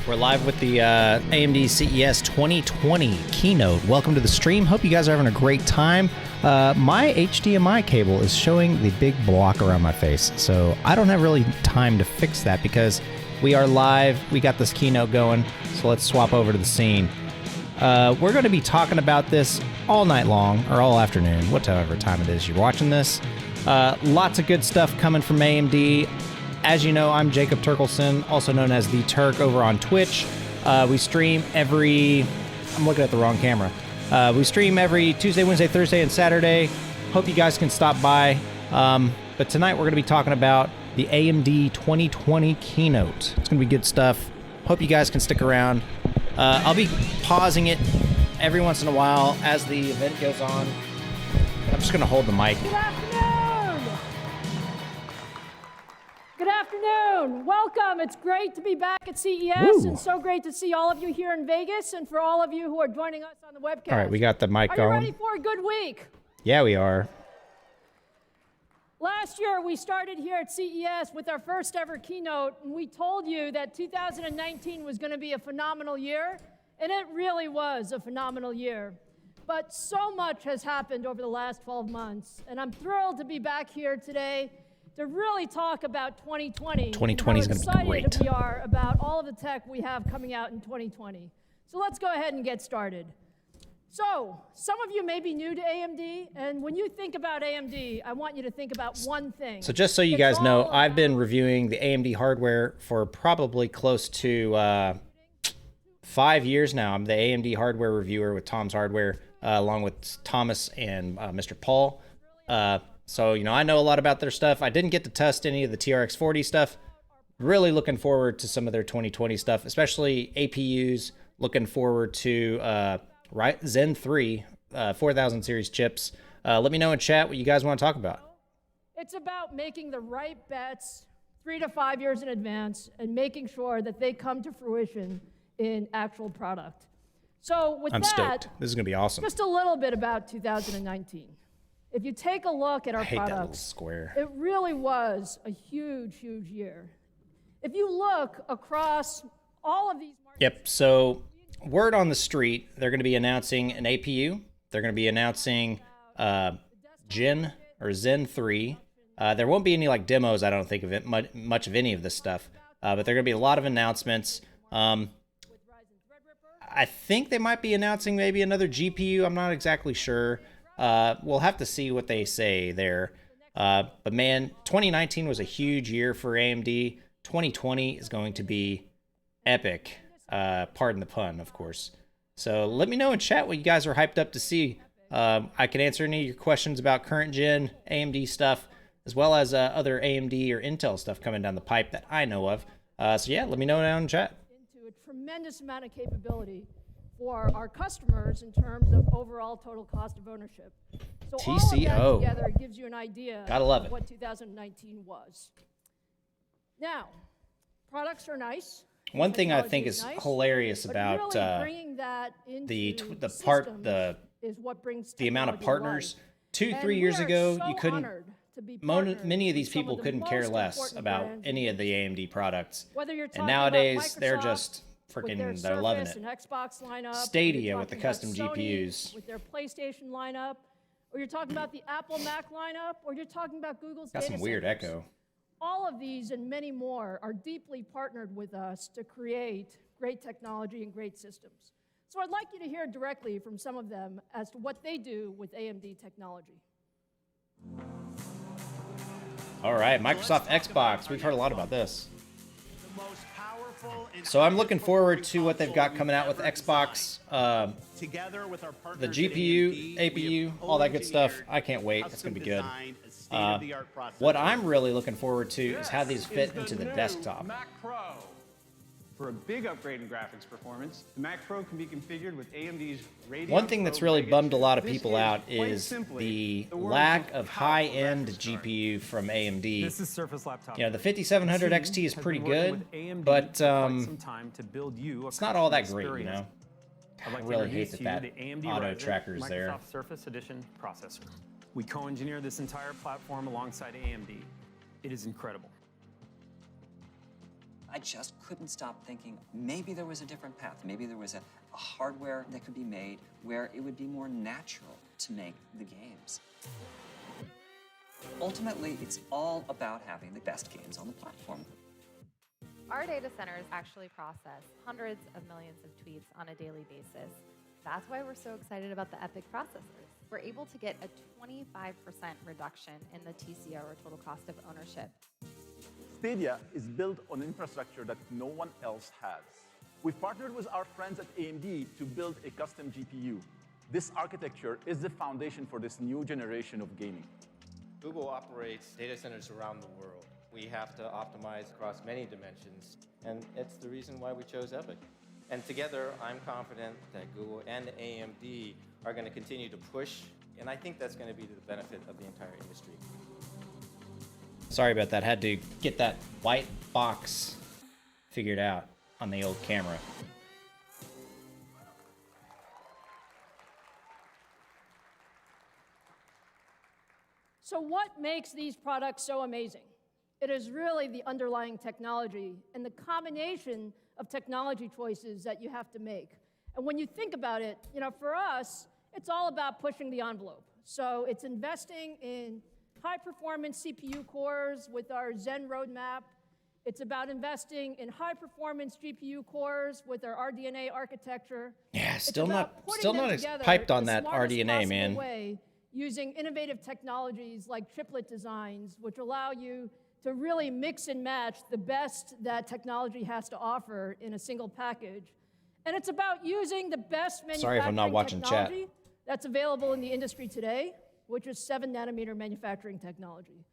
We're live with the AMD CES 2020 keynote. Welcome to the stream. Hope you guys are having a great time. My HDMI cable is showing the big block around my face, so I don't have really time to fix that because we are live. We got this keynote going, so let's swap over to the scene. We're going to be talking about this all night long, or all afternoon, whatever time it is you're watching this. Lots of good stuff coming from AMD. As you know, I'm Jacob Turkelson, also known as The Turk over on Twitch. We stream every... I'm looking at the wrong camera. We stream every Tuesday, Wednesday, Thursday, and Saturday. Hope you guys can stop by. But tonight we're going to be talking about the AMD 2020 keynote. It's going to be good stuff. Hope you guys can stick around. I'll be pausing it every once in a while as the event goes on. I'm just going to hold the mic. Good afternoon. Welcome. It's great to be back at CES, and so great to see all of you here in Vegas, and for all of you who are joining us on the webcast. All right, we got the mic going. Are you ready for a good week? Yeah, we are. Last year, we started here at CES with our first ever keynote, and we told you that 2019 was going to be a phenomenal year, and it really was a phenomenal year. But so much has happened over the last 12 months, and I'm thrilled to be back here today to really talk about 2020. 2020 is going to be great. How excited we are about all of the tech we have coming out in 2020. So let's go ahead and get started. So, some of you may be new to AMD, and when you think about AMD, I want you to think about one thing. So just so you guys know, I've been reviewing the AMD hardware for probably close to 5 years now. I'm the AMD hardware reviewer with Tom's Hardware, along with Thomas and Mr. Paul. So, you know, I know a lot about their stuff. I didn't get to test any of the TRX 40 stuff. Really looking forward to some of their 2020 stuff, especially APUs. Looking forward to Zen 3 4000 series chips. Let me know in chat what you guys want to talk about. It's about making the right bets 3 to 5 years in advance and making sure that they come to fruition in actual product. So with I'm stoked. This is going to be awesome. Just a little bit about 2019. If you take a look at our products, that little square. It really was a huge, huge year. If you look across all of these markets... Yep, so word on the street, they're going to be announcing an APU. They're going to be announcing Zen 3. There won't be any like demos, I don't think, of it, much of any of this stuff. But there are going to be a lot of announcements. I think they might be announcing maybe another GPU. I'm not exactly sure. We'll have to see what they say there. But man, 2019 was a huge year for AMD. 2020 is going to be epic. Pardon the pun, of course. So let me know in chat what you guys are hyped up to see. I can answer any of your questions about current gen AMD stuff, as well as other AMD or Intel stuff coming down the pipe that I know of. So yeah, let me know down in chat. Into a tremendous amount of capability for our customers in terms of overall total cost of ownership. So TCO. All of that together gives you an idea Gotta love of what 2019 was. Now, products are nice. One thing I think is nice, hilarious about really the amount of partners. 2-3 years ago, you couldn't. Many of these people couldn't care less about any of the AMD products, and nowadays they're just freaking, they're loving it. Xbox lineup, Stadia with the custom Sony, GPUs. with their PlayStation lineup, or you're talking about the Apple Mac lineup, or you're talking about Google's Got data some weird centers. echo. All of these and many more are deeply partnered with us to create great technology and great systems. So I'd like you to hear directly from some of them as to what they do with AMD technology. All right, Microsoft Xbox. We've heard a lot about this. So I'm looking forward to what they've got coming out with Xbox. The GPU, APU, all that good stuff. I can't wait. It's going to be good. What I'm really looking forward to is how these fit into the desktop. For a big upgrade in graphics performance, the Mac Pro can be configured with AMD's Radeon. One thing that's really bummed a lot of people out is the lack of high-end GPU from AMD. This is Surface Laptop. You know, the 5700 XT is pretty good, but it's not all that great, you know? I'd like I really to hate introduce that to you the AMD auto Ryzen tracker's Microsoft there. Surface Edition processor. We co-engineered this entire platform alongside AMD. It is incredible. I just couldn't stop thinking maybe there was a different path. Maybe there was a hardware that could be made where it would be more natural to make the games. Ultimately, it's all about having the best games on the platform. Our data centers actually process hundreds of millions of tweets on a daily basis. That's why we're so excited about the EPYC processors. We're able to get a 25% reduction in the TCO, or total cost of ownership. Stadia is built on infrastructure that no one else has. We've partnered with our friends at AMD to build a custom GPU. This architecture is the foundation for this new generation of gaming. Google operates data centers around the world. We have to optimize across many dimensions, and it's the reason why we chose EPYC. And together, I'm confident that Google and AMD are going to continue to push, and I think that's going to be to the benefit of the entire industry. Sorry about that. Had to get that white box figured out on the old camera. So what makes these products so amazing? It is really the underlying technology and the combination of technology choices that you have to make. And when you think about it, for us, it's all about pushing the envelope. So it's investing in high-performance CPU cores with our Zen roadmap. It's about investing in high-performance GPU cores with our RDNA architecture. Yeah, It's still about not putting them as together piped on the that smartest RDNA, possible man. way, using innovative technologies like chiplet designs, which allow you to really mix and match the best that technology has to offer in a single package. And it's about using the best manufacturing Sorry if I'm not watching chat. technology that's available in the industry today, which is 7-nanometer manufacturing technology.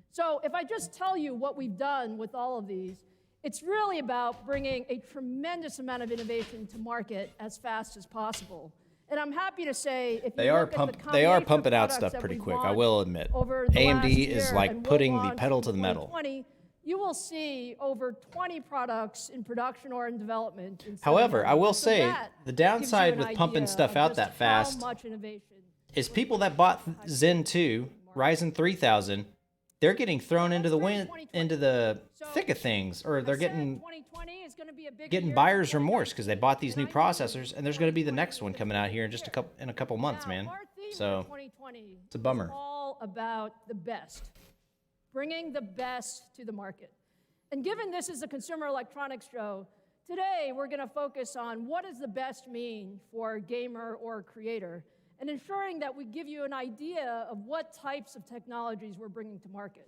So if I just tell you what we've done with all of these, it's really about bringing a tremendous amount of innovation to market as fast as possible. And I'm happy to say, if They you are look at the they are combination of pumping out products stuff that pretty we've quick, I launched will admit. over the AMD last is year like and will putting the launch pedal in to the metal. 2020, you will see over 20 products in production or in development. In However, 7 I will nanometers. So say that the gives downside you with an pumping idea stuff of out just that fast how much innovation is people that bought Zen 2, Ryzen 3000, they're getting thrown into the wind, into the thick of things, or they're getting 2020 is going to be a big getting year buyer's for remorse because they bought these new 2019. processors, and there's going to be the next one coming out here in just a couple months, Now, man. our theme for So 2020 it's a bummer. is all about the best, bringing the best to the market. And given this is a consumer electronics show, today we're going to focus on what does the best mean for a gamer or a creator, and ensuring that we give you an idea of what types of technologies we're bringing to market.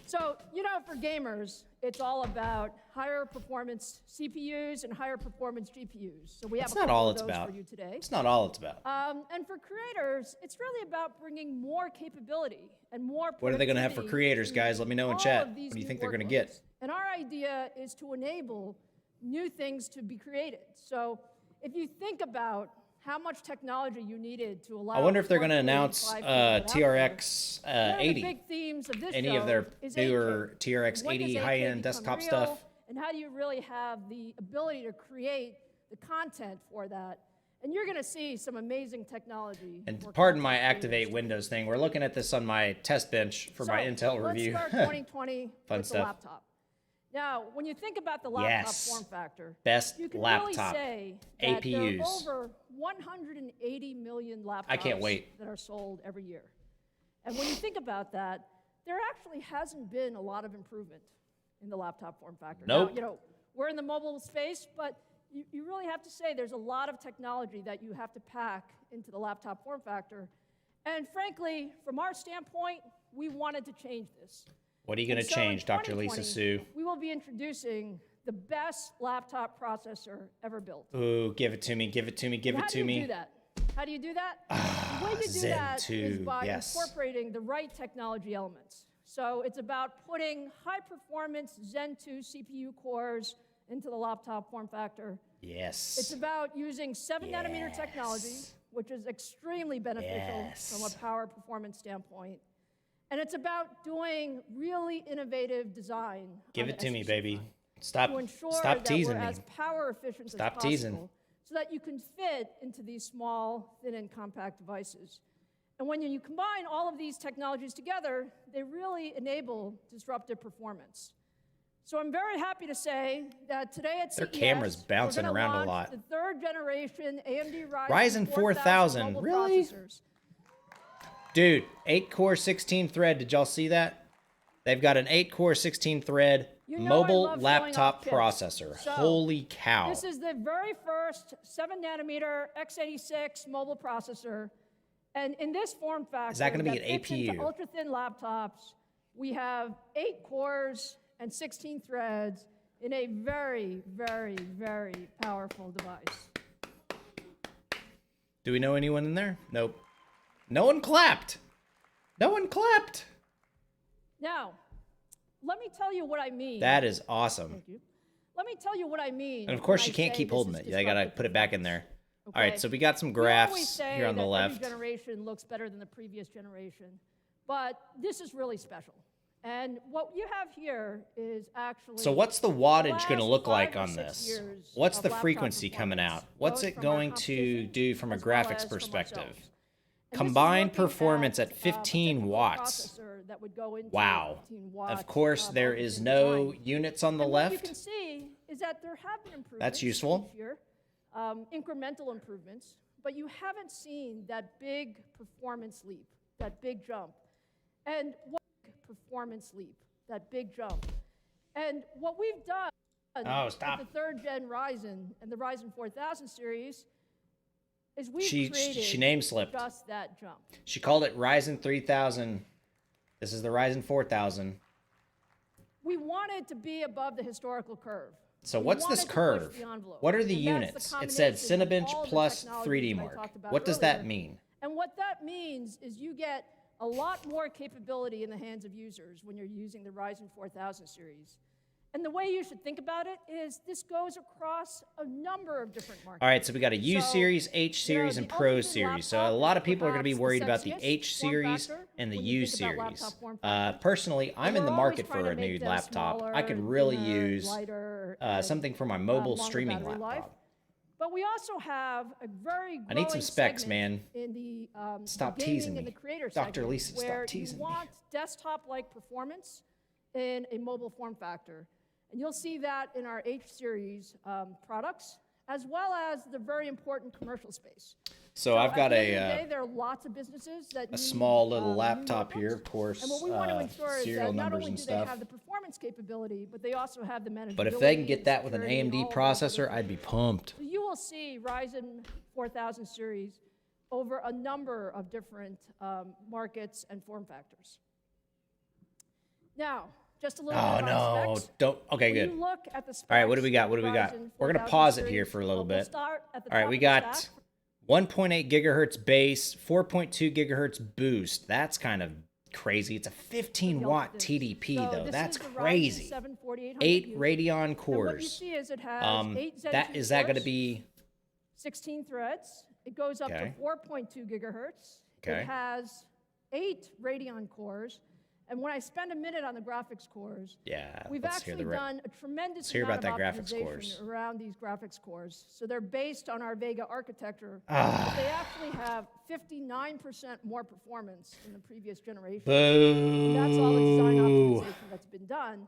So, for gamers, it's all about higher performance CPUs and higher performance GPUs. So we have that's a not couple all of it's those about. for you today. It's not all it's about. And for creators, it's really about bringing more capability and more What are they going to have for productivity creators, to guys? Let me know in all chat. of these What do you new think they're going to workloads. get? And our idea is to enable new things to be created. So if you think about how much technology you needed to allow. I wonder if they're going to 4K announce 5K out there. TRX One of the 80. big themes of this Any show of their is newer 8K. TRX When does 80 8K high-end become desktop real, stuff. and how do you really have the ability to create the content for that? And you're going to see some amazing technology. And for pardon content my creators. activate Windows thing. We're looking at this on my test bench for my Intel review. Let's start 2020 Fun with stuff. the laptop. Now, when you think about the laptop Yes. form factor, Best you can laptop. really say that there APUs. are over 180 million laptops I can't wait. that are sold every year. And when you think about that, there actually hasn't been a lot of improvement in the laptop form factor. Nope. Now, we're in the mobile space, but you really have to say there's a lot of technology that you have to pack into the laptop form factor. And frankly, from our standpoint, we wanted to change this. What are you going to And so in change, Dr. Lisa 2020, Sue? We will be introducing the best laptop processor ever built. Ooh, give it to me, give it to me, give And it how to do me. you do that? How do you do that? The way you do Zen that 2, is by yes. incorporating the right technology elements. So it's about putting high-performance Zen 2 CPU cores into the laptop form factor. Yes. It's about using 7-nanometer technology, which is extremely beneficial from a power performance standpoint. And it's about doing really innovative design. Give on it the to me, SoC baby. side to ensure Stop that teasing we're me. as power efficient Stop as possible. teasing. so that you can fit into these small, thin, and compact devices. And when you combine all of these technologies together, they really enable disruptive performance. So I'm very happy to say that today at CES, Their camera's bouncing we're gonna around a launch lot. the third generation AMD Ryzen 4000, mobile really? processors. Dude, 8-core, 16-thread. Did y'all see that? They've got an 8-core, 16-thread You know I mobile love showing laptop off chips. processor. So, Holy cow. This is the very first 7-nanometer x86 mobile processor. And in this form factor, Is that gonna be an fits into APU? ultra-thin laptops, we have 8 cores and 16 threads in a very, very, very powerful device. Do we know anyone in there? Nope. No one clapped. No one clapped. Now, let me tell you what I mean. That is awesome. Thank you. Let me tell you what I mean. And of course, when you I can't say keep this holding is it. They gotta disruptive put it back in there. All right, Okay. so we got some We always graphs say here on the that left. every generation looks better than the previous generation, but this is really special. And what you have here is actually. So what's the wattage going to last look 5 like or on 6 this? years What's of the laptop frequency coming performance, out? What's both it from our going to competition do from a as well graphics as from perspective? ourselves. And this is Combined looking performance at a 15 particular watts. processor that would go into Wow. 15-watt, Of course, there is no design. units on the And what you can left. see is that there have been improvements. That's useful. Each year, incremental improvements, but you haven't seen that big performance leap, that big jump. And what performance leap, that big jump. And what we've done Oh, stop. with the third gen Ryzen and the Ryzen 4000 series is we've She created name slipped. just that jump. She called it Ryzen 3000. This is the Ryzen 4000. We wanted to be above the historical curve. So We what's wanted this to push curve? the envelope. What are the And that's units? the It said combination of Cinebench all the plus technologies 3D that I Mark. talked about What does that earlier. mean? And what that means is you get a lot more capability in the hands of users when you're using the Ryzen 4000 series. And the way you should think about it is this goes across a number of different markets. All right, so we got a U So, series, H series, the and Pro ultimate series. So a laptop lot is of people are going to be perhaps worried the about the sexiest H form series factor and the when U you think about series. laptop form factor. Personally, I'm in the We're market always trying for to a make new them laptop. I could smaller, really thinner, use lighter, and, something for my mobile longer streaming battery life. laptop. But we also have a very I need some growing specs, segment man. in the Stop gaming teasing and me. the creator Dr. segment, Lisa, stop where teasing you me. want desktop-like performance in a mobile form factor. And you'll see that in our H series products, as well as the very important commercial space. So I've got at the end of the a day, there are lots of businesses that need, small little new laptop notebooks. here, of course, And what we want to ensure is serial that not numbers only and do stuff. they have the performance capability, but they also have the manageability. But if they can and get that with an security and AMD all of those other processor, I'd be features. pumped. So you will see Ryzen 4000 series over a number of different markets and form factors. Now, just a little Oh bit about no, specs. don't. Okay, When good. you look at the specs All right, what do we got? What do we of got? Ryzen We're gonna 4000 pause it series, here for a little we'll bit. start at the All right, top we of the got stack. 1.8 gigahertz base, 4.2 gigahertz boost. That's kind of crazy. It's a 15 watt TDP So though. this That's is the Ryzen crazy. 7 4800U. 8 Radeon And what you cores. see is it has 8 Zen 2 Is that going to cores, be 16 threads. It goes up Okay. to 4.2 gigahertz. Okay. It has 8 Radeon cores. And when I spend a minute on the graphics cores, Yeah, we've let's hear actually the done a tremendous let's hear amount about of that graphics optimization cores. around these graphics cores. So they're based on our Vega architecture, Ah. but they actually have 59% more performance than the previous generation. Boo. And that's all the design optimization that's been done.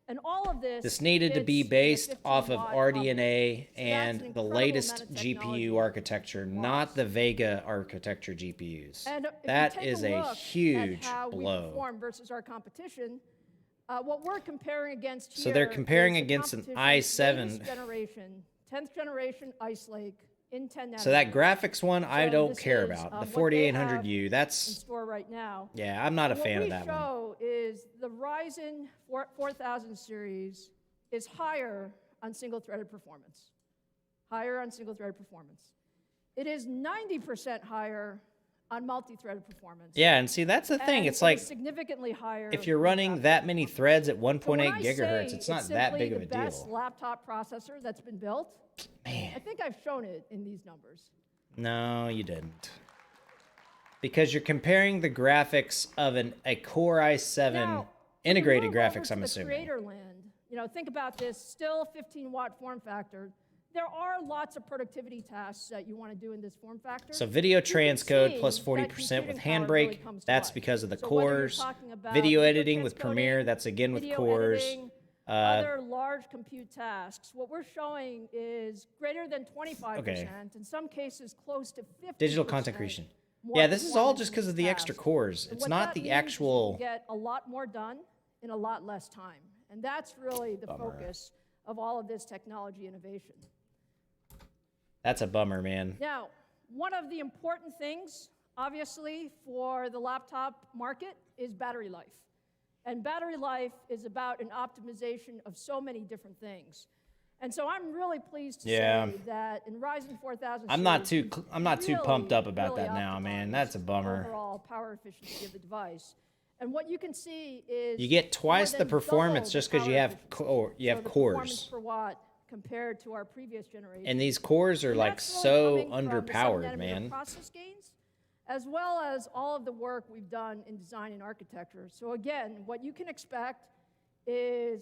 And all of this This needed to be fits in a based off of 15-watt RDNA envelope. So that's an and the incredible latest amount of technology GPU architecture, not lost. the Vega architecture GPUs. And if That you take is a a look huge at how we blow. perform versus our competition, what we're comparing against here So they're comparing is the against an competition's i7. latest generation, 10th generation Ice Lake in 10 nanometers. So that graphics one, I So don't this care is, about. The what they 4800U, have in that's, store right now. yeah, I'm not a What fan of we that one. show is the Ryzen 4000 series is higher on single-threaded performance. Higher on single-threaded performance. It is 90% higher on multi-threaded performance. Yeah, and see, that's the thing. And It's it like, is significantly higher if you're on running graphics that many performance. threads at So when 1.8 I gigahertz, say it's not that simply big of the a best deal. laptop processor that's been built. Man. I think I've shown it in these numbers. No, you didn't. Because you're comparing the graphics of a Core i7 Now, when you integrated move over graphics, to I'm the assuming. Creator land, think about this, still 15-watt form factor. there are lots of productivity tasks that you want to do in this form factor. So video You can transcode see plus that 40% with computing power really Handbrake. comes to That's life. because of the So whether you're cores. talking about Video video editing with Premiere. transcoding, That's again with video cores. editing, other large compute tasks, what we're showing is greater than 25%, in some cases close to 50%. Digital content creation. more Yeah, this is all performance just in because of these the extra tasks. cores. And It's what not that the means is you actual. get a lot more done in a lot less time. And that's really the focus of all of this technology innovation. That's a bummer, man. Now, one of the important things, obviously, for the laptop market is battery life. And battery life is about an optimization of so many different things. And so I'm really pleased to say that in Ryzen 4000 I'm not series, too we've pumped up really, about really that now, man. optimized That's a bummer. Overall power efficiency of the device. And what you can see is You get twice more the than performance double just the because you power have efficiency. you have So the performance cores. per watt compared to our previous generation. And these cores are And like that's really so coming from the underpowered, 7 nanometer man. process gains, as well as all of the work we've done in design and architecture. So again, what you can expect is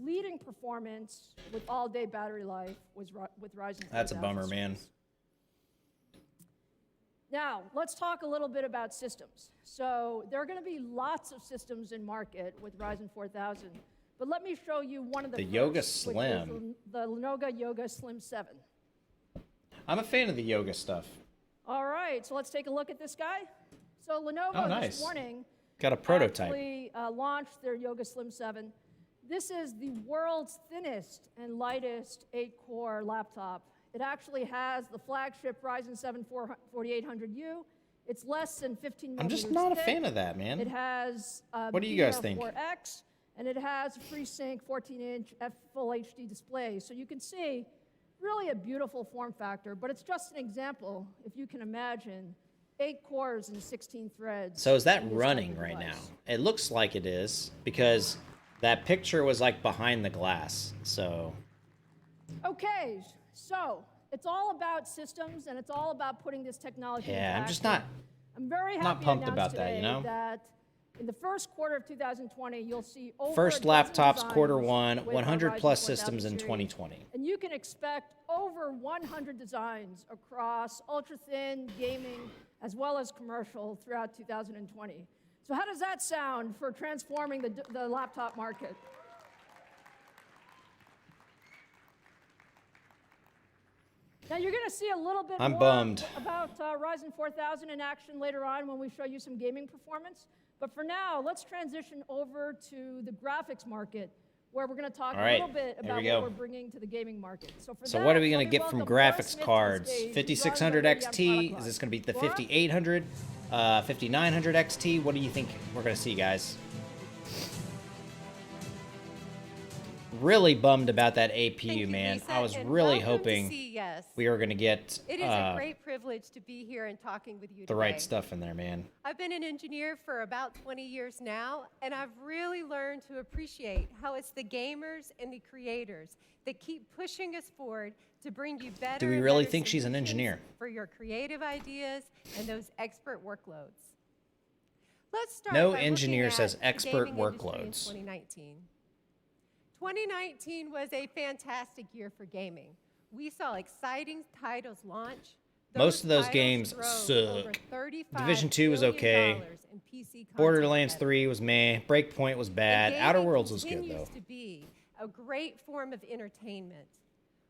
leading performance with all-day battery life with Ryzen 4000 That's a bummer, man. series. Now, let's talk a little bit about systems. So there are going to be lots of systems in market with Ryzen 4000. But let me show you one of the Yoga first, which Slim. is the Lenovo Yoga Slim 7. I'm a fan of the yoga stuff. All right, so let's take a look at this guy. So Lenovo Oh, nice. this morning Got a prototype. actually launched their Yoga Slim 7. This is the world's thinnest and lightest 8-core laptop. It actually has the flagship Ryzen 7 4800U. It's less than 15 I'm just millimeters not a thick. fan of that, man. It has What do you guys think? DDR4X, and it has a FreeSync 14-inch full HD display. So you can see really a beautiful form factor, but it's just an example, if you can imagine, 8 cores and 16 threads. So is that in this type running of right now? device. It looks like it is because that picture was like behind the glass. So Okay, so it's all about systems, and it's all about putting this technology yeah, into I'm just action. not. I'm very happy not to pumped announce about that, today you know? that in the first quarter of 2020, you'll see over First a dozen laptops, designs quarter one, with our 100 Ryzen plus 4000 systems in series. 2020. And you can expect over 100 designs across ultra-thin, gaming, as well as commercial throughout 2020. So how does that sound for transforming the laptop market? Now you're going to see a little bit I'm more bummed. about Ryzen 4000 in action later on when we show you some gaming performance. But for now, let's transition over to the graphics market, where we're going to talk All a right, little bit there about we what go. we're bringing to the gaming market. So What are we going gonna get from graphics cards? 5600 XT? Is this gonna be the 5800? 5900 XT? What do you think we're gonna see, guys? Really bummed about that APU, Thank you, man. Lisa, I was and really welcome to hoping CES. we were gonna get It is a great privilege to be here and talking with you the today. right stuff in there, man. I've been an engineer for about 20 years now, and I've really learned to appreciate how it's the gamers and the creators that keep pushing us forward to bring you better. Do we and really better think she's an solutions engineer? for your creative ideas and those expert workloads? Let's start No by looking engineer at says the expert gaming industry in workloads. 2019. 2019 was a fantastic year for gaming. We saw exciting titles launch. Most of those titles games drove suck. over $35 Division 2 was billion okay. in PC content Borderlands revenue. 3 was meh. Breakpoint was bad. And Outer gaming Worlds was good, continues though. to be a great form of entertainment.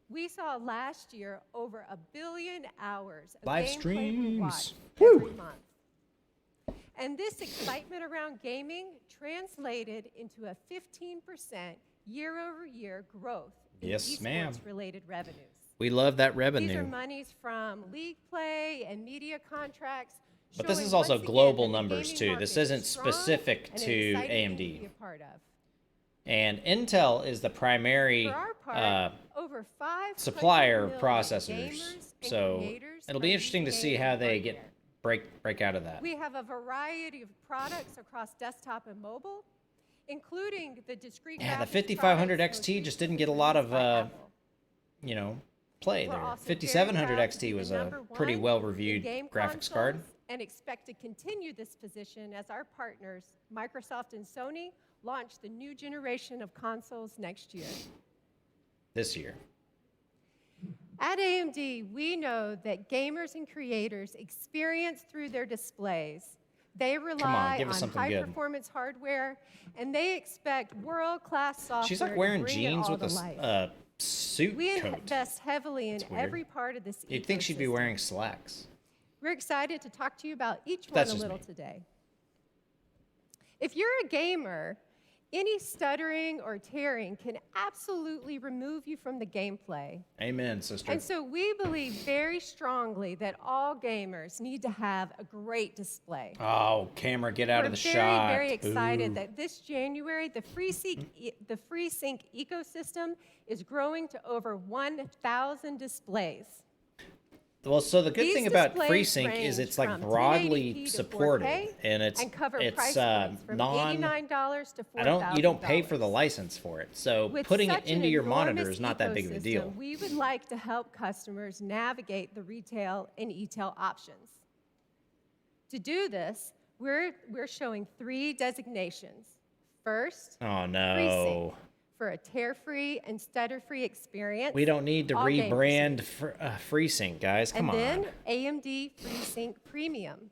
We saw last year over 1 billion hours of Live gameplay per streams. watch Woo. every month. And this excitement around gaming translated into a 15% year-over-year growth in Yes, ma'am. esports-related revenues. We love that These are revenue. monies from league play and media contracts. But this showing is also once again global that the numbers, gaming too. market This is isn't strong specific and an to exciting thing AMD. to be a part of. And Intel is the primary For our part, over 500 supplier million processors. gamers and So creators it'll are be interesting to using see how AMD they hardware. break out of that. We have a variety of products across desktop and mobile, including the discrete Yeah, the graphics 5500 products XT most just didn't get a lot of, recently released by Apple. you know, play We're there. also very 5700 proud to XT be was the a number pretty one well-reviewed in game graphics card. consoles and expect to continue this position as our partners, Microsoft and Sony, launch the new generation of consoles next year. This year. At AMD, we know that gamers and creators experience through their displays. They rely give us on something good. high-performance hardware, and they expect world-class software. She's like to wearing bring it jeans all with to a life. suit We coat. invest heavily in weird. every part of this You'd think she'd be ecosystem. wearing slacks. We're excited to talk to you about each one That's a just little me. today. If you're a gamer, any stuttering or tearing can absolutely remove you from the gameplay. Amen, sister. And so we believe very strongly that all gamers need to have a great display. Oh, camera, get out of the We're shot. very excited Boo. that this January, the FreeSync ecosystem is growing to over 1,000 displays. Well, so the good These thing about displays FreeSync is range it's like from broadly 1080p to supported, 4K and it's cover price points from $89 to $4,000. you don't pay for the license for it, so With putting it such an into your monitor enormous is not that big of a deal. ecosystem, we would like to help customers navigate the retail and e-tail options. To do this, we're showing 3 designations. First, Oh FreeSync, no, for a tear-free and stutter-free experience. we don't need to all gamers rebrand need. FreeSync, guys. Come And on. then AMD FreeSync Premium,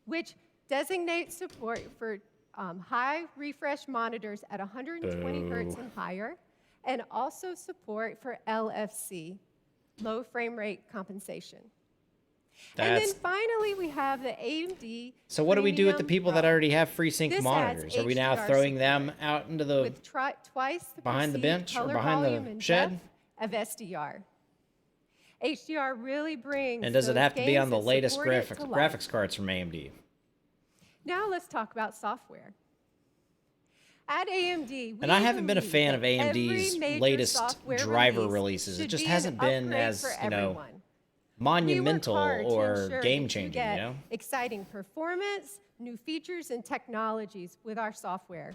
which designates support for high refresh monitors at 120 hertz and higher, and also support for LFC, low frame rate compensation. And That's then finally, we have the AMD. so. What do we do with the Premium people that Pro. already have FreeSync This adds monitors? Are we now HDR throwing support them out into the with twice the behind the perceived bench or color behind the volume and shed? depth of SDR. HDR really brings. And does it those have to be games on the that latest support it to life. graphics cards from AMD? Now let's talk about software. At AMD, And I haven't been a believe fan of that every AMD's major latest software driver release releases. It should just be an hasn't been upgrade as, for you know, everyone. We work monumental hard to or ensure that game you changing, get you know? exciting performance, new features, and technologies with our software.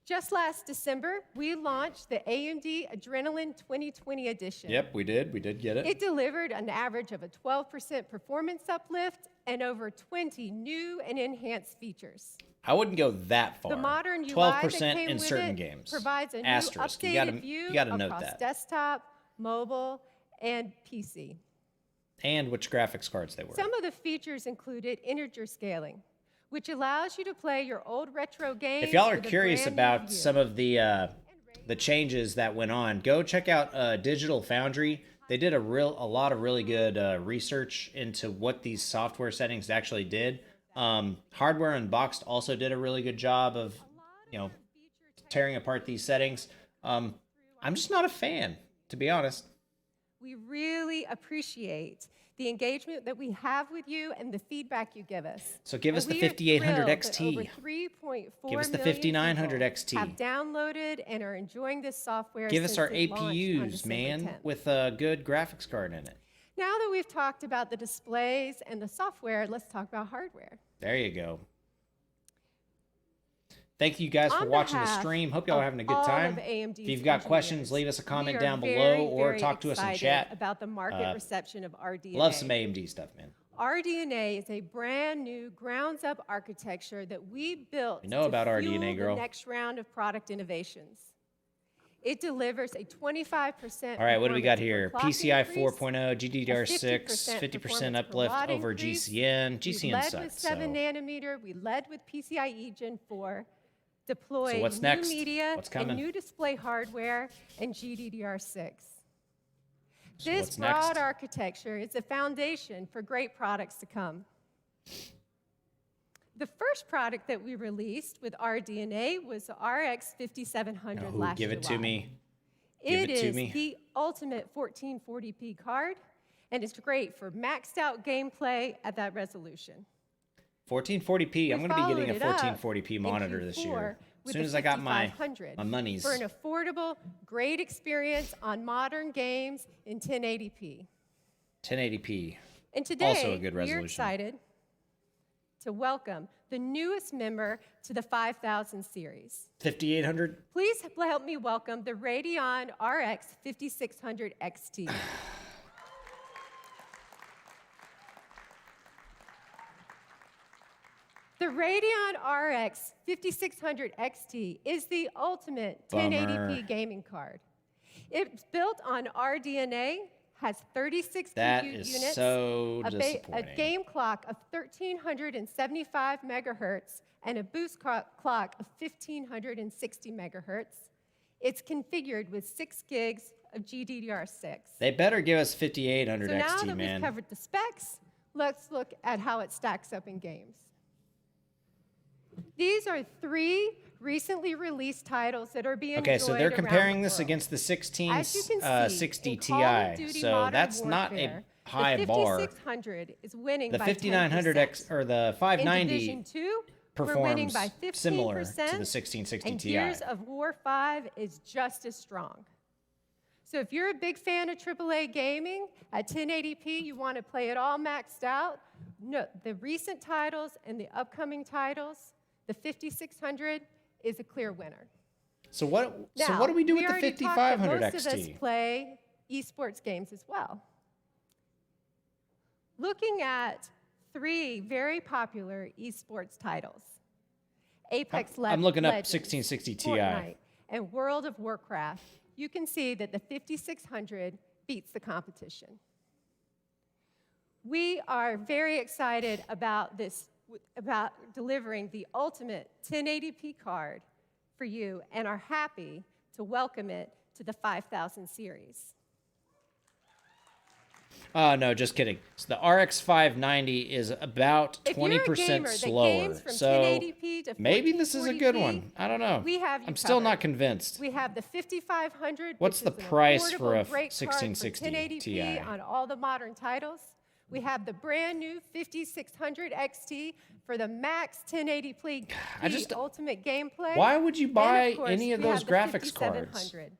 Just last December, we launched the AMD Adrenalin 2020 edition. Yep, we did. We did get it. It delivered an average of a 12% performance uplift and over 20 new and enhanced features. I wouldn't go that far. The modern UI 12% that came in with certain it games. provides a Asterisk. new You updated view you gotta note across that. desktop, mobile, and PC. And which graphics cards they were. Some of the features included integer scaling, which allows you to play your old retro games. If y'all are with a curious brand new about view. some of the changes that went on, go check out Digital Foundry. They did a lot of really good research into what these software settings actually did. Hardware Unboxed also did a really good job of, tearing apart these settings. I'm just not a fan, to be honest. We really appreciate the engagement that we have with you and the feedback you give us. So give us And the we are 5800 thrilled that XT. Over 3.4 Give us the million 5900 people XT. have downloaded and are enjoying this software. Give us since our it launched on APUs, December man, 10th. with a good graphics card in it. Now that we've talked about the displays and the software, let's talk about hardware. There you go. Thank you guys for On watching the behalf stream. Hope y'all are of having a good all time. of AMD's If you've got questions, engineers, leave us a comment we are down below very, or very talk to us in excited chat. about the market reception of RDNA. Love some AMD stuff, man. RDNA is a brand new grounds-up architecture that we built We know to about fuel RDNA, girl. the next round of product innovations. It delivers a 25% All right, what do we got performance per here? clock PCI increase, 4.0, GDDR6, 50% performance per uplift watt over increase. GCN. We GCN led sucks. with 7 So. nanometer. We led with PCIe Gen 4. Deployed So what's new next? media What's coming? and new display hardware and GDDR6. So This what's broad next? architecture is the foundation for great products to come. The first product that we released with RDNA was the RX 5700 Oh, last give it to July. me. Give It it to is me. the ultimate 1440p card, and it's great for maxed out gameplay at that resolution. 1440p. I'm We going to be getting followed a it up 1440p in monitor this Q4 year. As with soon the as I got my 5500 monies. for an affordable, great experience on modern games in 1080p. 1080p. And today, Also a good we're resolution. excited to welcome the newest member to the 5000 series. 5800. Please help me welcome the Radeon RX 5600 XT. The Radeon RX 5600 XT is the ultimate Bummer. 1080p gaming card. It's built on RDNA, has 36 That compute is units, so a disappointing. game clock of 1,375 megahertz, and a boost clock of 1,560 megahertz. It's configured with 6 gigs of GDDR6. They better give us 5800 So now XT, that man. we've covered the specs, let's look at how it stacks up in games. These are 3 recently released titles that are being Okay, so they're enjoyed comparing around the this world. against the As you can see, 1660 in Call of Ti. Duty So Modern that's not a Warfare, high the bar. 5600 is winning The by 5900 X 10%. or the In 590 Division 2, we're winning performs by 15%, similar to the 1660 and Ti. Gears of War 5 is just as strong. So if you're a big fan of AAA gaming, at 1080p, you want to play it all maxed out, no, the recent titles and the upcoming titles, the 5600 is a clear winner. So what Now, do we do with the already talked that 5500 most of us XT? play esports games as well. Looking at 3 very popular esports titles, Apex Legends, I'm looking up 1660 Ti. Fortnite, and World of Warcraft, you can see that the 5600 beats the competition. We are very excited about this, about delivering the ultimate 1080p card for you, and are happy to welcome it to the 5000 series. No, just kidding. So the RX 590 is about If you're a 20% gamer that slower. games from So 1080p to maybe this is a good 1440p, one. I don't know. we have you I'm still not covered. convinced. We have the 5500. What's which the is an price for a affordable, great card for 1660 1080p Ti? on all the modern titles. We have the brand new 5600 XT for the max 1080p ultimate gameplay. Why would you And, buy of course, any of we those have the graphics cards? 5700,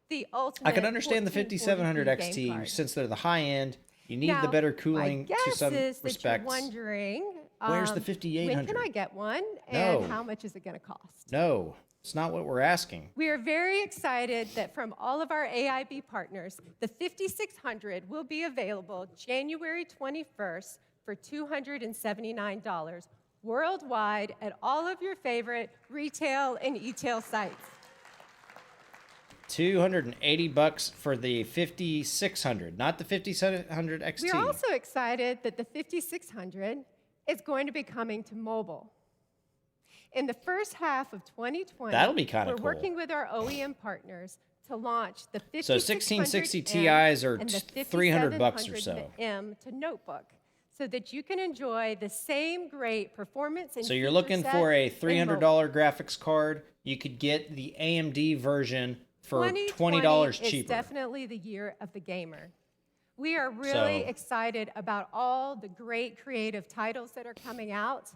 the ultimate I can understand the 5700 1440p game XT card. since they're the high end. You need Now, the better cooling my guess to some is that respects. you're wondering, Where's the when 5800? can I get one, No. and how much is it going to cost? No, it's not what we're asking. We are very excited that from all of our AIB partners, the 5600 will be available January 21st for $279 worldwide at all of your favorite retail and e-tail sites. $280 for the 5600, not the 5700 XT. We're also excited that the 5600 is going to be coming to mobile. In the first half of 2020, That'll be kinda we're cool. working with our OEM partners to launch the 5600 So 1660 Ti's are and the $300 or 5700 so. M to notebook, so that you can enjoy the same great performance and So you're feature looking set for a in $300 mobile. graphics card. You could get the AMD version for 2020 $20 is cheaper. definitely the year of the gamer. We are really So- excited about all the great creative titles that are coming out.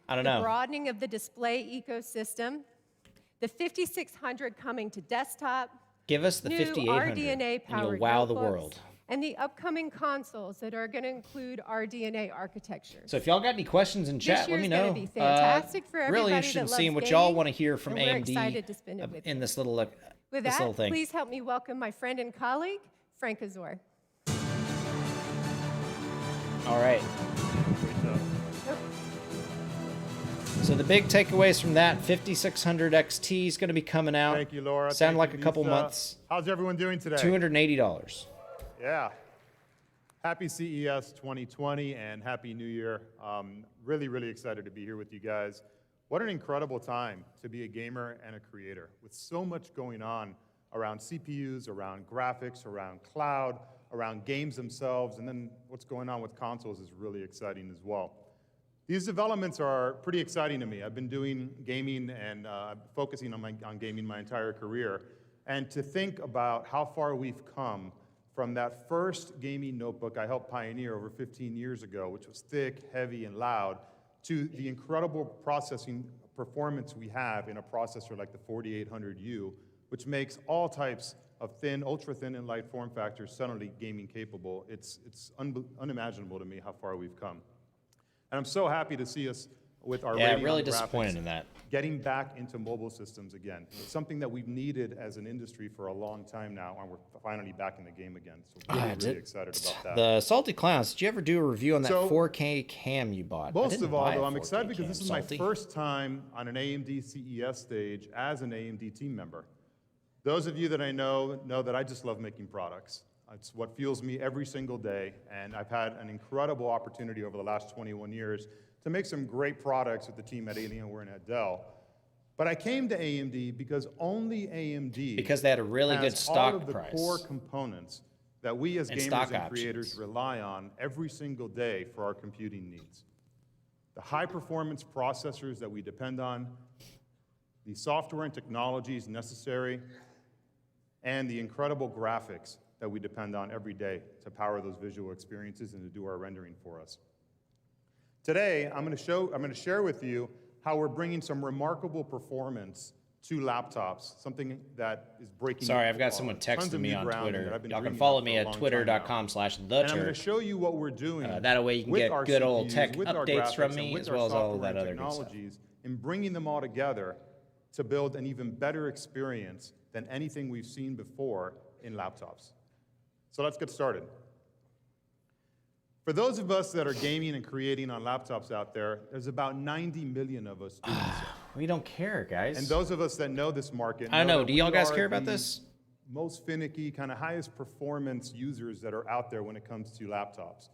I don't The know. broadening of the display ecosystem, the 5600 coming to desktop, Give us the new 5800 RDNA and you'll powered wow the notebooks, world. and the upcoming consoles that are going to include RDNA architectures. So if y'all got any questions in chat, let year's me gonna know. be fantastic for really everybody interested in that seeing loves what y'all gaming, want to hear from and we're AMD excited to spend it with in you. this little With this that, little thing. please help me welcome my friend and colleague, Frank Azor. All right. So the big takeaways from that 5600 XT is going to be coming out. Thank you, Laura. Sound Thank like you, a couple Lisa. months. How's everyone doing today? $280. Yeah. Happy CES 2020 and Happy New Year. Really, really excited to be here with you guys. What an incredible time to be a gamer and a creator with so much going on around CPUs, around graphics, around cloud, around games themselves, and then what's going on with consoles is really exciting as well. These developments are pretty exciting to me. I've been doing gaming and focusing on gaming my entire career. And to think about how far we've come from that first gaming notebook I helped pioneer over 15 years ago, which was thick, heavy, and loud, to the incredible processing performance we have in a processor like the 4800U, which makes all types of thin, ultra-thin, and light form factors suddenly gaming capable. It's unimaginable to me how far we've come. And I'm so happy to see us with our Yeah, Radeon really graphics disappointed in that. getting back into mobile systems again. It's something that we've needed as an industry for a long time now, and we're finally back in the game again. So really excited about that. The Salty Clowns, did you ever do a review on that So, 4K cam you bought? I Most didn't of all, buy a though, I'm 4K excited because cam, this is Salty. my first time on an AMD CES stage as an AMD team member. Those of you that I know that I just love making products. It's what fuels me every single day, and I've had an incredible opportunity over the last 21 years to make some great products with the team at Alienware and at Dell. But I came to AMD because only AMD Because they had a really good stock all of the price. core components that we as And gamers stock and creators options. rely on every single day for our computing needs. The high-performance processors that we depend on, the software and technologies necessary, and the incredible graphics that we depend on every day to power those visual experiences and to do our rendering for us. Today, I'm going to share with you how we're bringing some remarkable performance to laptops, something that is breaking. Sorry, I've got someone tons texting of me new on ground Twitter. that I've been Y'all can dreaming follow of me for a at long time twitter.com/the now. And I'm going to Turk. show you what we're doing. That way you can with get our good old CPUs, tech with our updates from graphics, me, and with as our well as all of software that and other good stuff. technologies, and bringing them all together to build an even better experience than anything we've seen before in laptops. So let's get started. For those of us that are gaming and creating on laptops out there, there's about 90 million of us doing so. We don't care, guys. And those of us that know this market, I know. that Do y'all we guys are care about the this? most finicky, kind of highest performance users that are out there when it comes to laptops.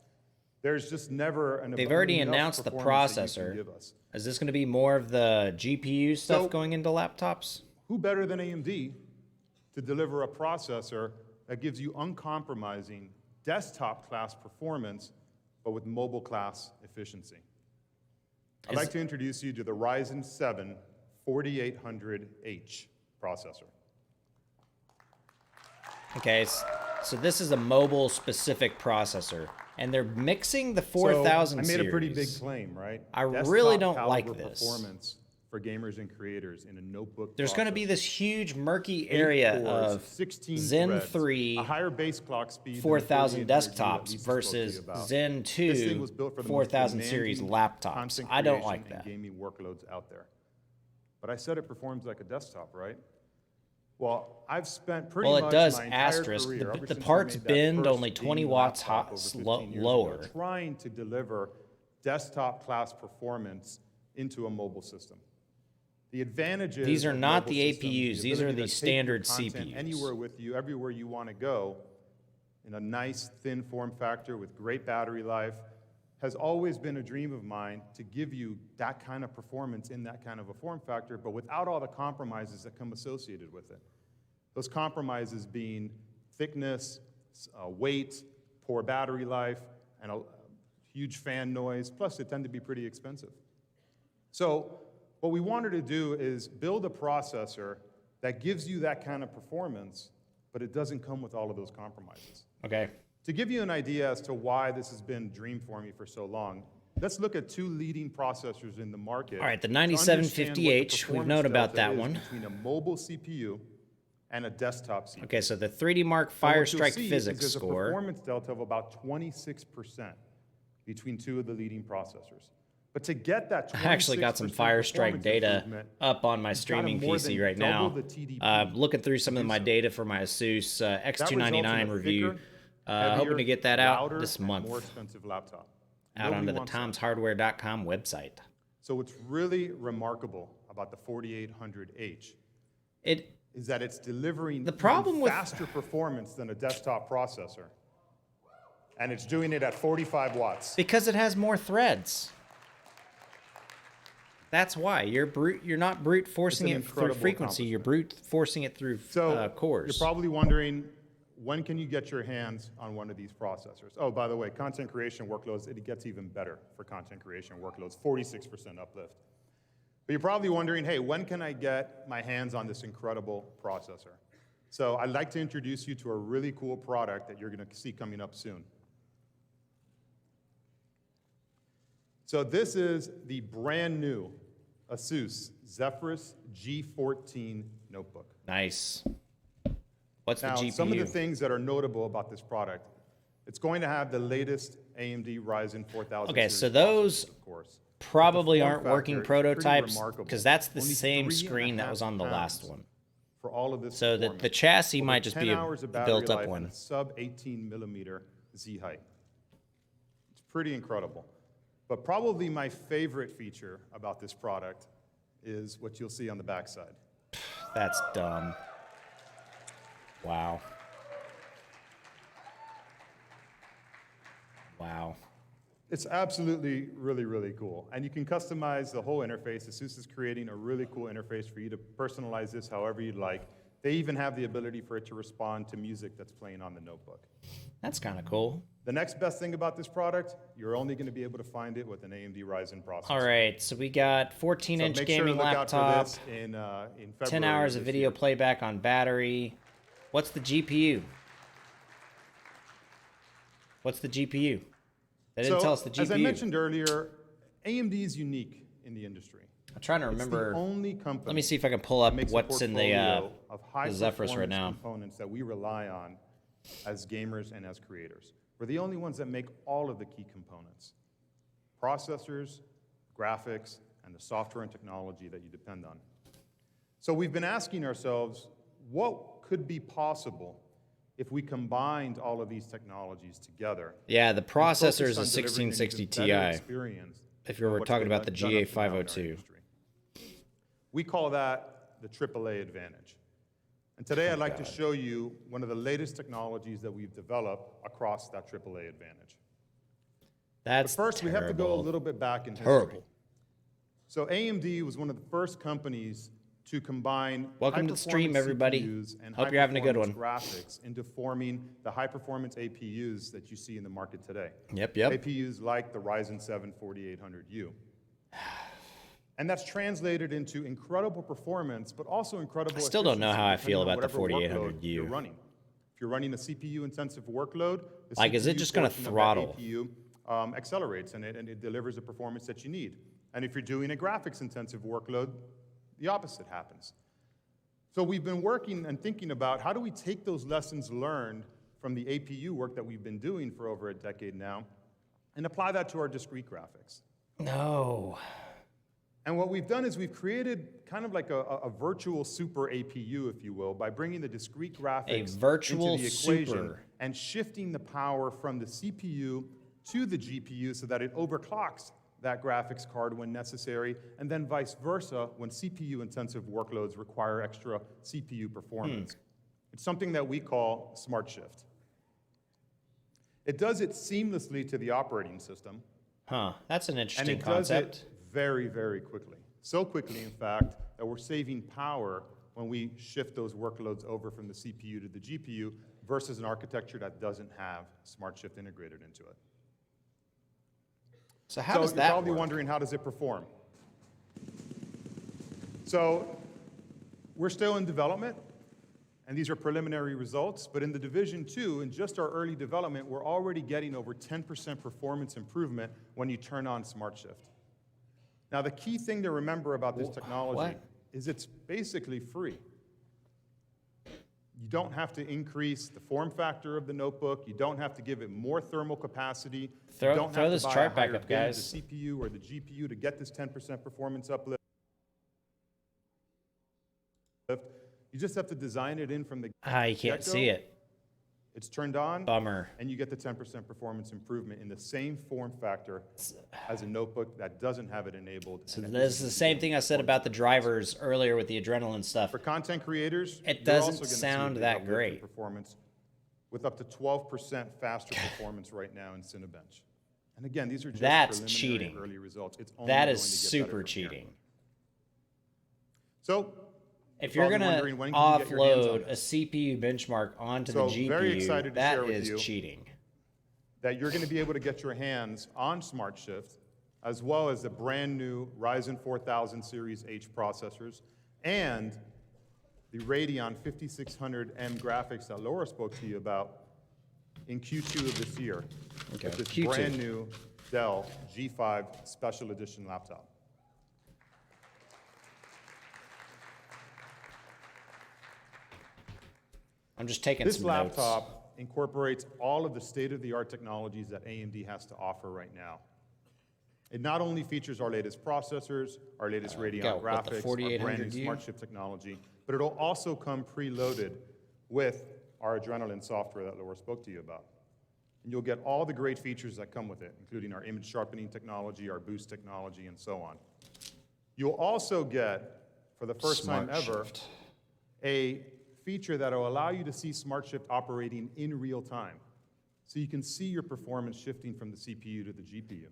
There's just never an They've already enough announced the performance that you can processor. give us. Is this going to be more of the GPU stuff So- going into laptops? Who better than AMD to deliver a processor that gives you uncompromising desktop class performance, but with mobile class efficiency? I'd like to introduce you to the Ryzen 7 4800H processor. Okay, so this is a mobile-specific processor, and they're mixing the 4000 So I made a pretty big series. claim, right? I really don't Desktop like caliber this. performance for gamers and creators in a notebook. There's going to be processor. this huge murky 8 area cores, of 16 Zen threads, 3 a higher base clock speed than the 4000 4800U that desktops Lisa spoke to you versus about. Zen This thing 2 was built for the most 4000 series demanding laptops. content I don't creation like and that. gaming workloads out there. But I said it performs like a desktop, right? Well, I've spent pretty Well, much it does my entire asterisk. career, The ever since I parts made that bend first only 20 gaming watts laptop hot, over 15 years ago, lower. trying to deliver desktop class performance into a mobile system. The advantages These are of not mobile the systems, APUs. These are ability the to take standard your content CPUs. anywhere with you, everywhere you want to go, in a nice thin form factor with great battery life, has always been a dream of mine to give you that kind of performance in that kind of a form factor, but without all the compromises that come associated with it. Those compromises being thickness, weight, poor battery life, and a huge fan noise, plus they tend to be pretty expensive. So what we wanted to do is build a processor that gives you that kind of performance, but it doesn't come with all of those compromises. Okay. To give you an idea as to why this has been a dream for me for so long, let's look at two leading processors in the market. All right, the to understand what the 9750H, we've performance known about delta that is one. Between a mobile CPU and a desktop CPU. Okay, so the 3D Mark And what you'll Firestrike see is physics there's a score. performance delta of about 26% between two of the leading processors. But to get that 26% I actually got some Firestrike performance data improvement, up on my you've gotta streaming more PC than right double now. the TDP Looking through some to of do my so. data for my Asus That results in X299 a review. thicker, Hoping heavier, to get that out louder, this and month. more expensive laptop. Out Nobody onto the wants that. tomshardware.com website. So what's really remarkable about the 4800H It is that it's delivering The problem even with- faster performance than a desktop processor. And it's doing it at 45 watts. because it has more threads. That's why you're not brute forcing an it through incredible frequency. You're brute forcing it through cores. You're probably wondering, when can you get your hands on one of these processors? Oh, by the way, content creation workloads, it gets even better for content creation workloads, 46% uplift. But you're probably wondering, hey, when can I get my hands on this incredible processor? So I'd like to introduce you to a really cool product that you're going to see coming up soon. So this is the brand new Asus Zephyrus G14 notebook. Nice. What's Now, the GPU? some of the things that are notable about this product, it's going to have the latest AMD Ryzen 4000 Okay, series so those processors, of course. probably But the aren't form working factor is pretty prototypes remarkable. because that's the Only same 3.5 screen that was on the last pounds one. For all of this So the performance. chassis Over might just 10 be a hours of battery built-up life one. and a sub 18 millimeter Z height. It's pretty incredible. But probably my favorite feature about this product is what you'll see on the backside. That's dumb. Wow. Wow. It's absolutely really, really cool. And you can customize the whole interface. ASUS is creating a really cool interface for you to personalize this however you'd like. They even have the ability for it to respond to music that's playing on the notebook. That's kind of cool. The next best thing about this product, you're only going to be able to find it with an AMD Ryzen processor. All right, so we got 14-inch So make sure to gaming look out for laptop, this in 10 February hours of this video year. playback on battery. What's the GPU? What's the GPU? They didn't tell us the GPU. As I mentioned earlier, AMD is unique in the industry. I'm trying to remember. It's the only company. Let me see if I can pull up that makes a what's in the portfolio of Zephyrus right high-performance now. components that we rely on as gamers and as creators. We're the only ones that make all of the key components: processors, graphics, and the software and technology that you depend on. So we've been asking ourselves, what could be possible if we combined all of these technologies together? Yeah, the and processor is focused a on delivering an 1660 even better Ti. experience If you than were what's talking been about the done up to now in our GA502. industry. We call that the AAA advantage. And today I'd like to show you one of the latest technologies that we've developed across that AAA advantage. That's But first, we have to go a terrible. little bit back in history. Terrible. So AMD was one of the first companies to combine Welcome to the stream, high-performance everybody. CPUs and Hope you're having a good high-performance graphics into forming the high-performance APUs that you see in the market today. Yep, yep. APUs like the Ryzen 7 4800U. And that's translated into incredible performance, but also incredible I still don't know how I efficiency feel depending about the on whatever 4800U. workload you're running. If you're running a CPU-intensive workload, the Like, is it CPU just gonna portion of that throttle? APU accelerates and it delivers the performance that you need. And if you're doing a graphics-intensive workload, the opposite happens. So we've been working and thinking about how do we take those lessons learned from the APU work that we've been doing for over a decade now and apply that to our discrete graphics. No. And what we've done is we've created kind of like a virtual super APU, if you will, by bringing the discrete graphics virtual into the equation super. and shifting the power from the CPU to the GPU so that it overclocks that graphics card when necessary, and then vice versa when CPU-intensive workloads require extra CPU performance. It's something that we call Smart Shift. It does it seamlessly to the operating system. Huh, that's an And interesting it does concept. it very, very quickly. So quickly, in fact, that we're saving power when we shift those workloads over from the CPU to the GPU versus an architecture that doesn't have Smart Shift integrated into it. So how does you're that probably work? wondering, how does it perform? So we're still in development, and these are preliminary results, but in the Division 2, in just our early development, we're already getting over 10% performance improvement when you turn on Smart Shift. Now, the key thing to remember about this technology What? is it's basically free. You don't have to increase the form factor of the notebook. You don't have to give it more thermal capacity. Throw- you don't throw have this to buy chart a back higher up, bin of guys. the CPU or the GPU to get this 10% performance uplift. You just have to design it in from the Ah, you can't get-go. see it. It's turned on, Bummer. and you get the 10% performance improvement in the same form factor as a notebook that doesn't have it enabled. So and this is the same thing I said about the drivers earlier with the adrenaline stuff. For content creators, It you're doesn't also gonna see a sound big that uplift in great. performance with up to 12% faster performance right now in Cinebench. And again, these are just That's preliminary cheating. early results. It's only That going is to get better super from here. cheating. So, If you're you're probably gonna wondering, when can you get your hands on offload a CPU benchmark onto So, the GPU, very excited to that share with is you cheating. that you're going to be able to get your hands on Smart Shift, as well as the brand new Ryzen 4000 Series H processors and the Radeon 5600M graphics that Laura spoke to you about in Q2 of this year. Okay, With this Q2. brand new Dell G5 Special Edition laptop. I'm just taking This some notes. laptop incorporates all of the state-of-the-art technologies that AMD has to offer right now. It not only features our latest processors, our latest Radeon go with the graphics, our brand new 4800U. Smart Shift technology, but it'll also come preloaded with our Adrenalin software that Laura spoke to you about. And you'll get all the great features that come with it, including our image sharpening technology, our boost technology, and so on. You'll also get, for the first Smart time ever, Shift. a feature that will allow you to see SmartShift operating in real time. So you can see your performance shifting from the CPU to the GPU.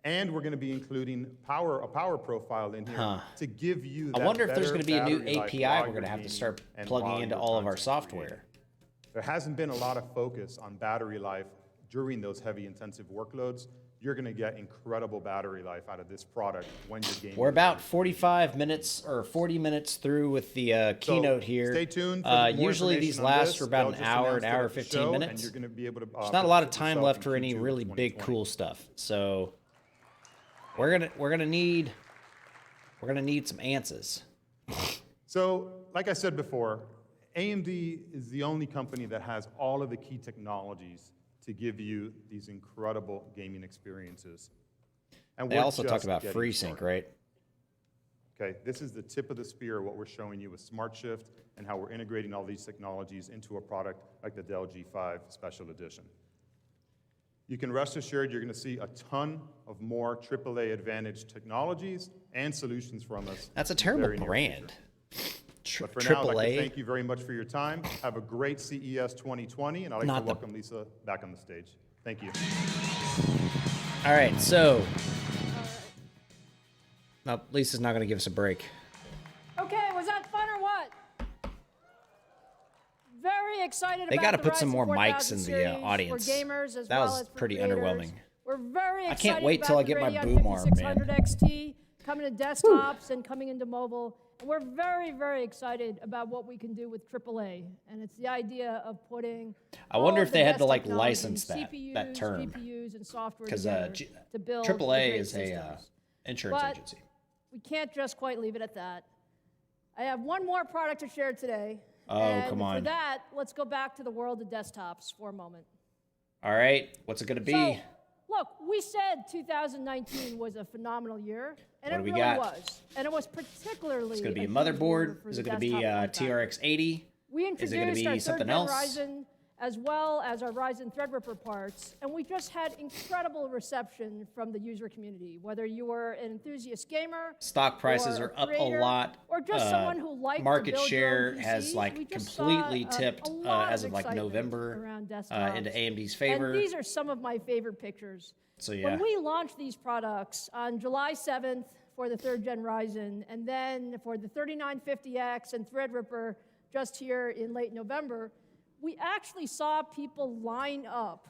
And we're going to be including a power profile in here to give you that I wonder if there's going to be a new battery life API while we're going you're to have to gaming start and plugging while into you're all of our content software. creating. There hasn't been a lot of focus on battery life during those heavy intensive workloads. You're going to get incredible battery life out of this product when you're gaming. We're about 45 minutes or 40 minutes through with the keynote here. Stay tuned. For more usually these information on last this. for about They'll an just hour, announce it at the 15 show, minutes. And you're going to be able to, There's not a lot of purchase it time yourself left in for any Q2 of really big 2020. cool stuff. So we're gonna need some answers. So, like I said before, AMD is the only company that has all of the key technologies to give you these incredible gaming experiences. And They we're also talked just about getting FreeSync, started. right? Okay, this is the tip of the spear, what we're showing you with SmartShift and how we're integrating all these technologies into a product like the Dell G5 Special Edition. You can rest assured you're going to see a ton of more AAA advantage technologies and solutions from us. That's a in the terrible very near brand. But for now, I'd like to AAA. thank you very much for your time. Have a great CES 2020, and I'd like Not to the- welcome Lisa back on the stage. Thank you. All right, so no, Lisa's not going to give us a break. Okay, was that fun or what? Very excited They about gotta the put some Ryzen more 4000 mics in the, series audience. For gamers as That well was as for pretty creators. underwhelming. We're very I excited can't wait till about I get my the boom Radeon arm, 5600 man. XT coming to desktops and coming into mobile. And we're very, very excited about what we can do with AAA. And it's the idea of putting I wonder all if of they the had best to, like, technology, license that CPUs, term. GPUs, and software 'Cause, together to build the AAA great is a systems. insurance But agency. we can't just quite leave it at that. I have one more product to share today. Oh, and come for on. that, let's go back to the world of desktops for a moment. All right, what's it going to be? So, look, we said 2019 was a phenomenal year, and What it do we really got? was. And it was particularly It's going to be a huge year motherboard. for Is the it going to be desktop form factor. TRX 80? We Is it going to introduced our be something third-gen else? Ryzen as well as our Ryzen Threadripper parts, and we just had incredible reception from the user community, whether you were an enthusiast gamer, Stock prices or are up a creator, lot. or just someone who liked to market build your share own has PCs. like We just completely saw, tipped a lot as of of like excitement November around desktops. into AMD's favor. And these are some of my favorite pictures. So, yeah. When we launched these products on July 7th for the third gen Ryzen, and then for the 3950X and Threadripper just here in late November, we actually saw people line up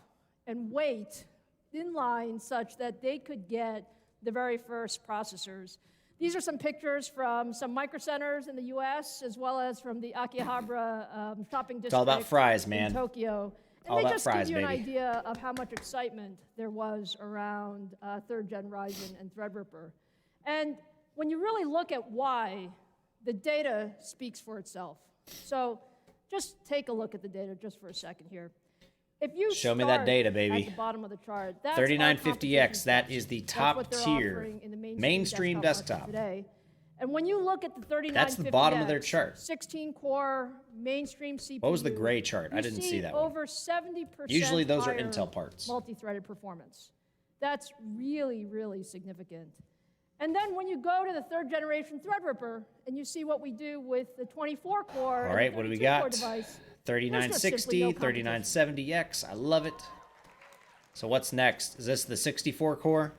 and wait in line such that they could get the very first processors. These are some pictures from some micro centers in the US, as well as from the Akihabara shopping district all about fries, man. in Tokyo. And All they about just fries, give you an baby. idea of how much excitement there was around third gen Ryzen and Threadripper. And when you really look at why, the data speaks for itself. So just take a look at the data just for a second here. If you Show me that start data, baby. At the bottom of the chart, that's our 3950X, that competition is the That's top what they're tier offering in the mainstream market desktop. today. And when you look at the 3950X, That's the bottom of their chart. 16-core mainstream CPU. What was the gray chart? I you didn't see that one. over 70% Usually those are higher Intel parts. multi-threaded performance. That's really, really significant. And then when you go to the third generation Threadripper and you see what we do with the 24-core All right, what do we got? device, 3960, no competition. 3970X. I love it. So what's next? Is this the 64 core?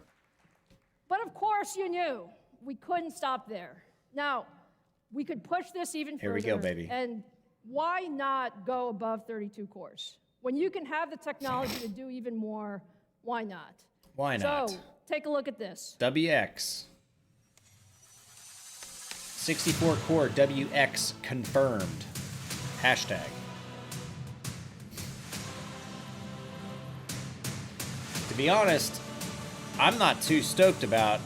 But of course you knew we couldn't stop there. Now, we could push this even further. Here we go, baby. And why not go above 32 cores? When you can have the technology to do even more, why not? Why not? So, take a look at this. WX. 64 core WX confirmed. Hashtag. To be honest, I'm not too stoked about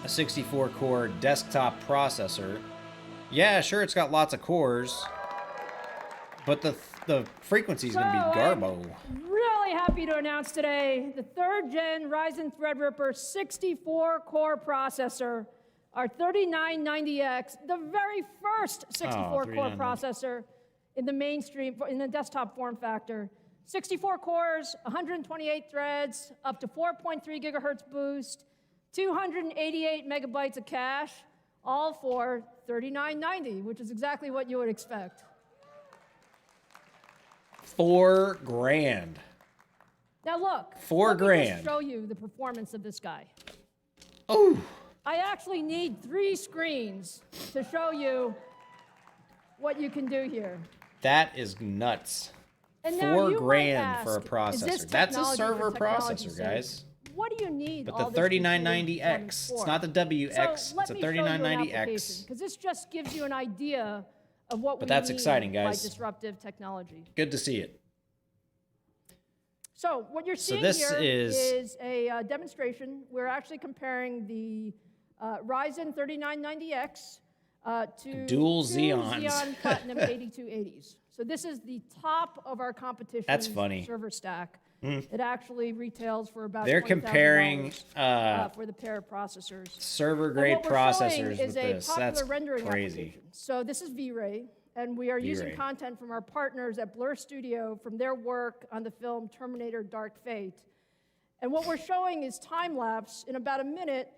a 64 core desktop processor. Yeah, sure, it's got lots of cores, but the frequency's going to be garbo. I'm really happy to announce today the third gen Ryzen Threadripper 64-core processor, our 3990X, the very first 64-core 3990. processor in the mainstream, in the desktop form factor. 64 cores, 128 threads, up to 4.3 gigahertz boost, 288 megabytes of cache, all for $39.90, which is exactly what you would expect. 4 grand. Now look. $4 let me grand. just show you the performance of this guy. Oh. I actually need 3 screens to show you what you can do here. That is nuts. And now 4 you might grand for a ask, is processor. this That's a technology server for technology's processor, sake? guys. What do you need But all the this computing 3990X, performance it's for? not the WX, So let it's a me show you an 3990X. application, because this just gives you an idea of what we that's mean exciting, by guys. disruptive technology. Good to see it. So what you're seeing this here is is a demonstration. We're actually comparing the Ryzen 3990X to Dual two Xeons. Xeon Platinum 8280s. So this is the top of our competition That's funny. server stack. It actually retails for about They're $20,000 comparing for the pair of processors. server And grade what we're showing processors is with a this. popular That's rendering crazy. application. So this is V-Ray, and we are using V-Ray. content from our partners at Blur Studio from their work on the film Terminator Dark Fate. And what we're showing is time-lapse in about a minute,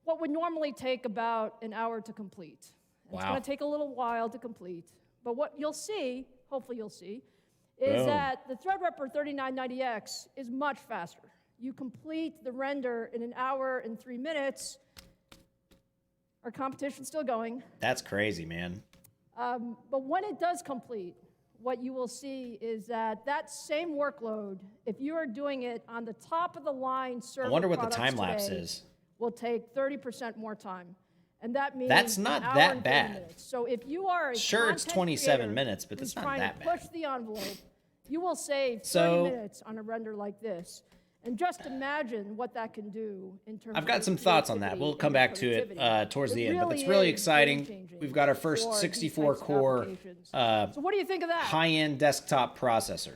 what would normally take about an hour to complete. And It's Wow. going to take a little while to complete. But what you'll see, hopefully you'll see, is Boom. that the Threadripper 3990X is much faster. You complete the render in an hour and 3 minutes. Our competition's still going. That's crazy, man. But when it does complete, what you will see is that that same workload, if you are doing it on the top of the line server I wonder what the products time lapse today, is. will take 30% more time. And that means That's not an hour that and 30 bad. minutes. So if you are a Sure, it's content 27 creator minutes, but who's that's not trying that to bad. push the envelope, you will save 30 So- minutes on a render like this. And just imagine what that can do in terms I've of got some thoughts on that. creativity We'll come and back to it productivity. towards It the end, but it's really really is exciting. game-changing We've got our first for these 64 types of core applications. So what do you think of that? high-end desktop processor.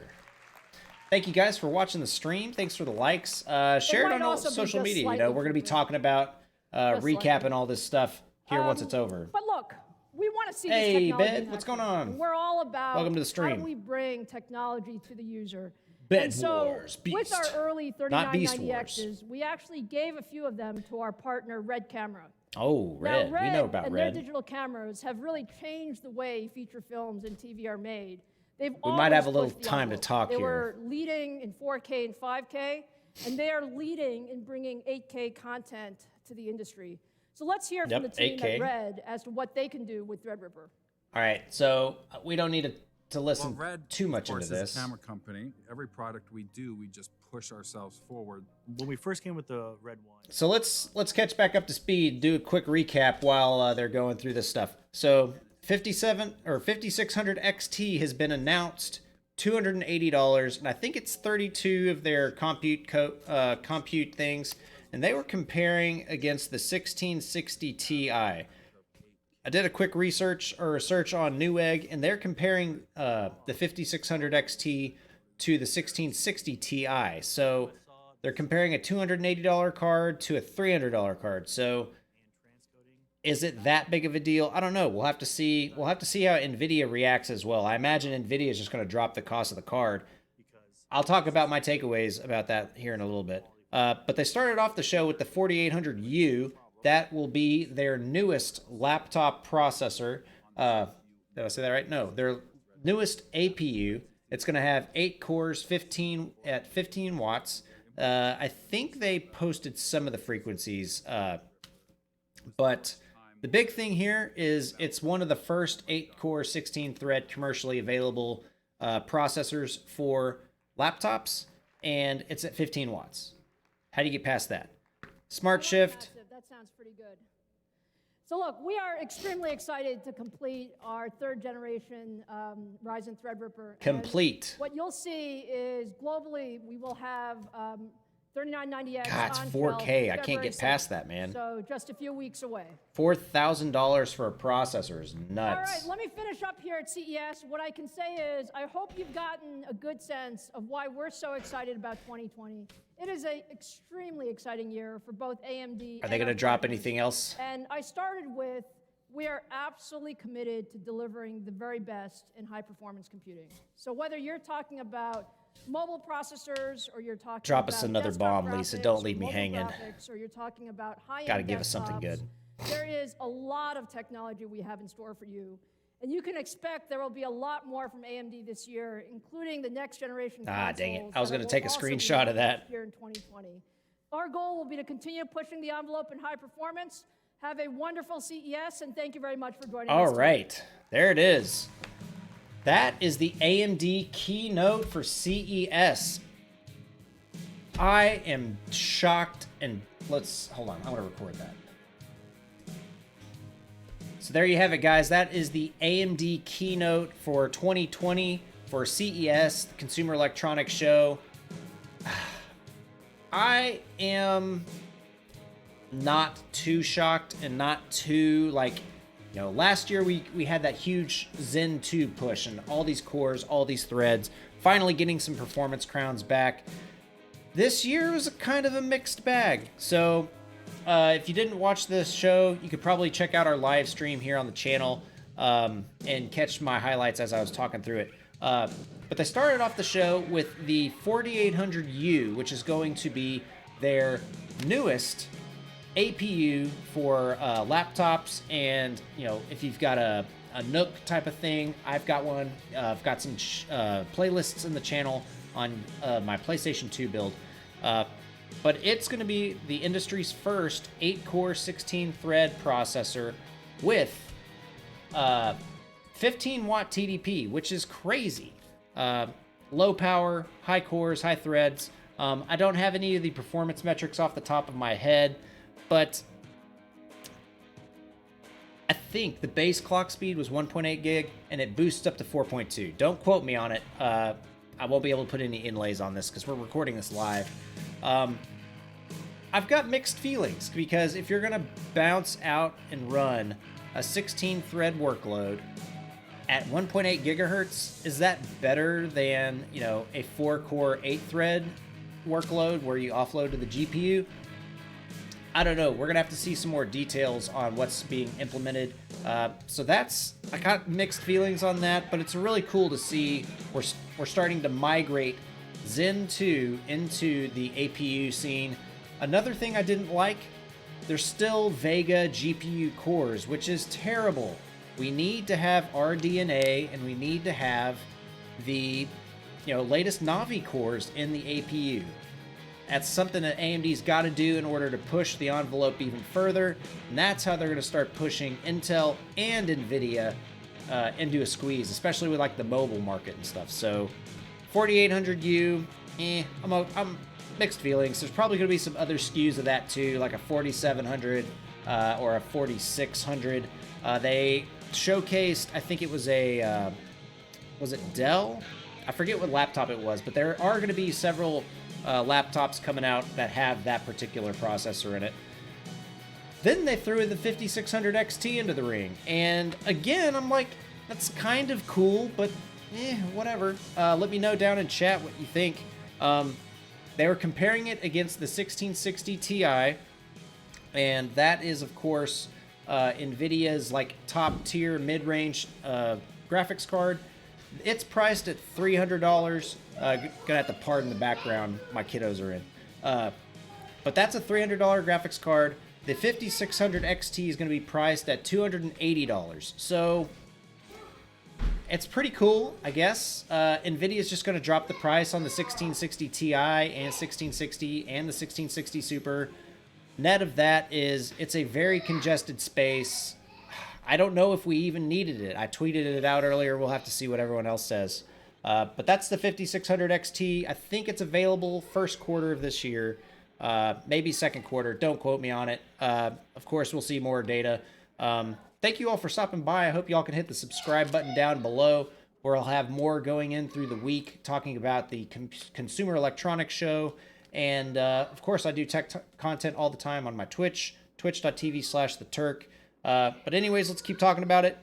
Thank you guys for watching the stream. Thanks for the likes. Share it might on all also be social just media. You know, slightly we're going to be cheaper. talking about recapping slightly. all this stuff here once it's over. But look, we want to see Hey, this technology Bed, in what's action. going on? And we're all about Welcome to the how stream. do we bring technology to the user. Bed And so Wars, with Beast. our early Not Beast 3990Xs, we actually gave a few of them to our partner Red Camera. Oh, Red. Now, We know about and Red. their digital cameras have really changed the way feature films and TV are made. They've We might have a always little pushed the time to envelope. talk they here. were leading in 4K and 5K, and they are leading in bringing 8K content to the industry. So let's hear from Yep, the team 8K. at Red as to what they can do with Threadripper. All right, so we don't need to listen Well, Red, too much of course, into is this. a camera company. Every product we do, we just push ourselves forward. When we first came with the red one. So let's catch back up to speed. Do a quick recap while they're going through this stuff. So 5600 XT has been announced, $280, and I think it's 32 of their compute things, and they were comparing against the 1660 Ti. I did a quick research or a search on Newegg, and they're comparing the 5600 XT to the 1660 Ti. So they're comparing a $280 card to a $300 card. So is it that big of a deal? I don't know. We'll have to see. We'll have to see how Nvidia reacts as well. I imagine Nvidia is just going to drop the cost of the card. I'll talk about my takeaways about that here in a little bit. But they started off the show with the 4800U. That will be their newest laptop processor. Did I say that right? No, their newest APU. It's going to have 8 cores, 15 watts. I think they posted some of the frequencies, but the big thing here is it's one of the first 8-core, 16-thread commercially available processors for laptops, and it's at 15 watts. How do you get past that? Smart Shift. That sounds pretty good. So look, we are extremely excited to complete our 3rd generation Ryzen Threadripper. Complete. And what you'll see is globally we will have 3990X God, it's on 4K. shelf I can't February get past 7th. that, man. So just a few weeks away. $4,000 for a processor is nuts. All right, let me finish up here at CES. What I can say is I hope you've gotten a good sense of why we're so excited about 2020. It is an extremely exciting year for both AMD Are they going to drop anything else? And I started with, we are absolutely committed to delivering the very best in high-performance computing. So whether you're talking about mobile processors or you're talking Drop about us another desktop bomb, Lisa. graphics Don't or leave me mobile hanging. graphics, or you're talking about high-end Gotta give us something desktops, good. There is a lot of technology we have in store for you. And you can expect there will be a lot more from AMD this year, including the next generation Ah, dang it. consoles I was that going to will take a also be screenshot of that. launched here in 2020. Our goal will be to continue pushing the envelope in high performance. Have a wonderful CES, and thank you very much for joining us. All today. right, there it is. That is the AMD keynote for CES. I am shocked, and hold on, I want to record that. So there you have it, guys. That is the AMD keynote for 2020 for CES, the Consumer Electronics Show. I am not too shocked and not too, last year we had that huge Zen 2 push and all these cores, all these threads, finally getting some performance crowns back. This year was a kind of a mixed bag. So if you didn't watch this show, you could probably check out our live stream here on the channel and catch my highlights as I was talking through it. But they started off the show with the 4800U, which is going to be their newest APU for laptops, and if you've got a Nook type of thing, I've got one. I've got some playlists in the channel on my PlayStation 2 build. But it's going to be the industry's first 8-core 16-thread processor with 15-watt TDP, which is crazy. Low power, high cores, high threads. I don't have any of the performance metrics off the top of my head, but I think the base clock speed was 1.8 gig, and it boosts up to 4.2. Don't quote me on it. I won't be able to put any inlays on this because we're recording this live. I've got mixed feelings because if you're going to bounce out and run a 16-thread workload at 1.8 gigahertz, is that better than, a 4-core 8-thread workload where you offload to the GPU? I don't know. We're going to have to see some more details on what's being implemented. So I got mixed feelings on that, but it's really cool to see we're starting to migrate Zen 2 into the APU scene. Another thing I didn't like, there's still Vega GPU cores, which is terrible. We need to have RDNA, and we need to have the latest Navi cores in the APU. That's something that AMD's got to do in order to push the envelope even further, and that's how they're going to start pushing Intel and NVIDIA into a squeeze, especially with the mobile market and stuff. So 4800U, I'm mixed feelings. There's probably going to be some other SKUs of that too, like a 4700 or a 4600. They showcased, I think it was was it Dell? I forget what laptop it was, but there are going to be several laptops coming out that have that particular processor in it. Then they threw the 5600 XT into the ring, and again, I'm like, that's kind of cool, but whatever. Let me know down in chat what you think. They were comparing it against the 1660 Ti, and that is, of course, NVIDIA's top tier mid-range graphics card. It's priced at $300. Gonna have to pardon the background my kiddos are in. But that's a $300 graphics card. The 5600 XT is going to be priced at $280. So it's pretty cool, I guess. NVIDIA is just going to drop the price on the 1660 Ti and 1660 and the 1660 Super. Net of that is it's a very congested space. I don't know if we even needed it. I tweeted it out earlier. We'll have to see what everyone else says. But that's the 5600 XT. I think it's available first quarter of this year. Maybe second quarter. Don't quote me on it. Of course, we'll see more data. Thank you all for stopping by. I hope you all can hit the subscribe button down below, where I'll have more going in through the week talking about the Consumer Electronics Show. And, of course, I do tech content all the time on my Twitch, twitch.tv/theturk. But anyways, let's keep talking about it.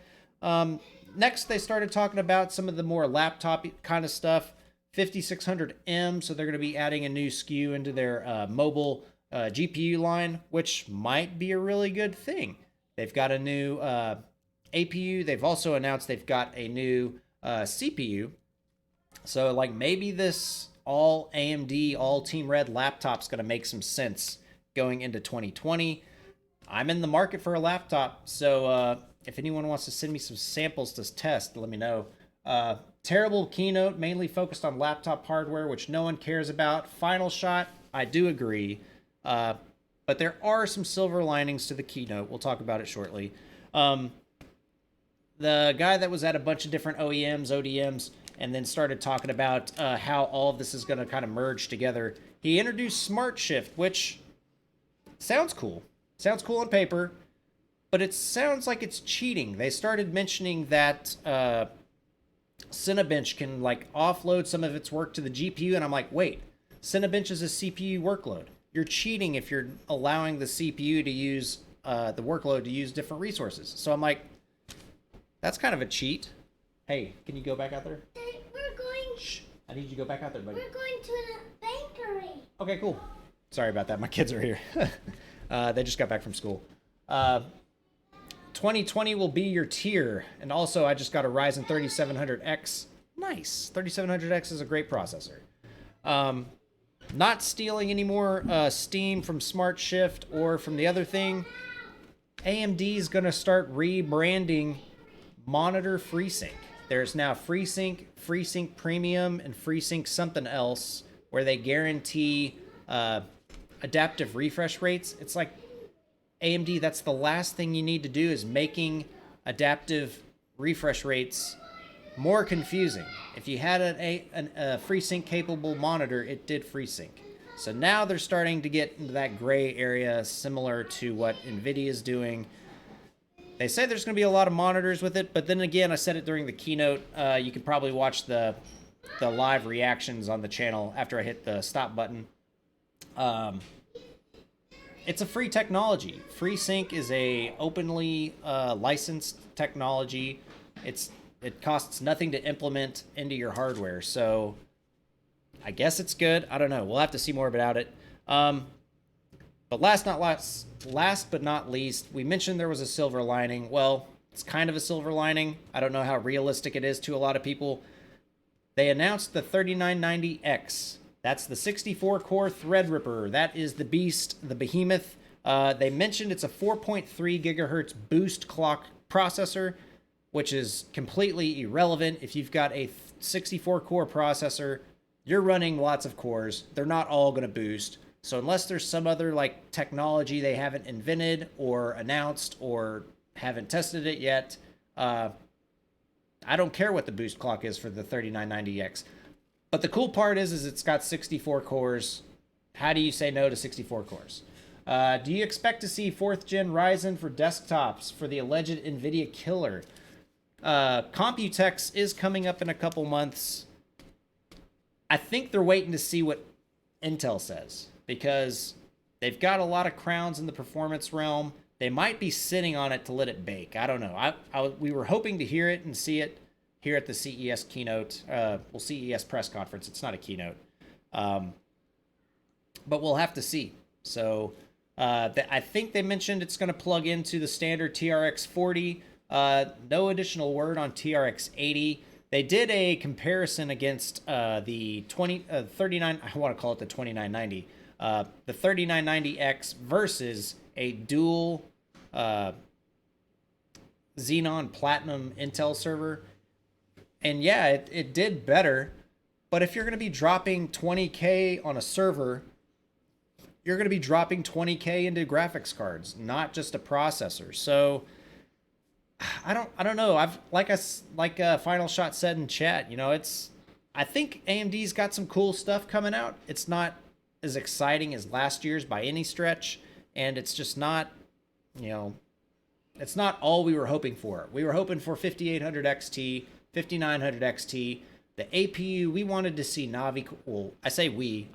Next, they started talking about some of the more laptop kind of stuff. 5600M, so they're going to be adding a new SKU into their mobile GPU line, which might be a really good thing. They've got a new APU. They've also announced they've got a new CPU. So, maybe this all AMD, all Team Red laptop's going to make some sense going into 2020. I'm in the market for a laptop, so if anyone wants to send me some samples to test, let me know. Terrible keynote, mainly focused on laptop hardware, which no one cares about. Final shot, I do agree. But there are some silver linings to the keynote. We'll talk about it shortly. The guy that was at a bunch of different OEMs, ODMs, and then started talking about how all of this is going to kind of merge together. He introduced Smart Shift, which sounds cool. Sounds cool on paper, but it sounds like it's cheating. They started mentioning that Cinebench can like offload some of its work to the GPU, and I'm like, wait, Cinebench is a CPU workload. You're cheating if you're allowing the CPU to use the workload to use different resources. So I'm like, that's kind of a cheat. Hey, can you go back out there? We're going. Shh, I need you to go back out there, buddy. We're going to the bakery. Okay, cool. Sorry about that. My kids are here. They just got back from school. 2020 will be your tier. And also, I just got a Ryzen 3700X. Nice. 3700X is a great processor. Not stealing any more steam from Smart Shift or from the other thing. AMD is going to start rebranding Monitor FreeSync. There's now FreeSync Premium, and FreeSync something else, where they guarantee adaptive refresh rates. It's like, AMD, that's the last thing you need to do, is making adaptive refresh rates more confusing. If you had a FreeSync capable monitor, it did FreeSync. So now they're starting to get into that gray area, similar to what NVIDIA is doing. They say there's going to be a lot of monitors with it, but then again, I said it during the keynote. You can probably watch the live reactions on the channel after I hit the stop button. It's a free technology. FreeSync is a openly licensed technology. It costs nothing to implement into your hardware, so I guess it's good. I don't know. We'll have to see more about it. But last but not least, we mentioned there was a silver lining. Well, it's kind of a silver lining. I don't know how realistic it is to a lot of people. They announced the 3990X. That's the 64-core Threadripper. That is the beast, the behemoth. They mentioned it's a 4.3 gigahertz boost clock processor, which is completely irrelevant. If you've got a 64-core processor, you're running lots of cores. They're not all going to boost. So unless there's some other like technology they haven't invented or announced or haven't tested it yet, I don't care what the boost clock is for the 3990X. But the cool part is it's got 64 cores. How do you say no to 64 cores? Do you expect to see 4th gen Ryzen for desktops for the alleged NVIDIA killer? Computex is coming up in a couple months. I think they're waiting to see what Intel says, because they've got a lot of crowns in the performance realm. They might be sitting on it to let it bake. I don't know. We were hoping to hear it and see it here at the CES keynote. CES press conference. It's not a keynote. But we'll have to see. So I think they mentioned it's going to plug into the standard TRX 40. No additional word on TRX 80. They did a comparison against the 39. I want to call it the 2990. The 3990X versus a dual Xenon Platinum Intel server. And yeah, it did better. But if you're going to be dropping 20K on a server, you're going to be dropping 20K into graphics cards, not just a processor. So I don't know. Like Final Shot said in chat, I think AMD's got some cool stuff coming out. It's not as exciting as last year's by any stretch, and it's just not, it's not all we were hoping for. We were hoping for 5800 XT, 5900 XT. The APU, we wanted to see Navi. Well,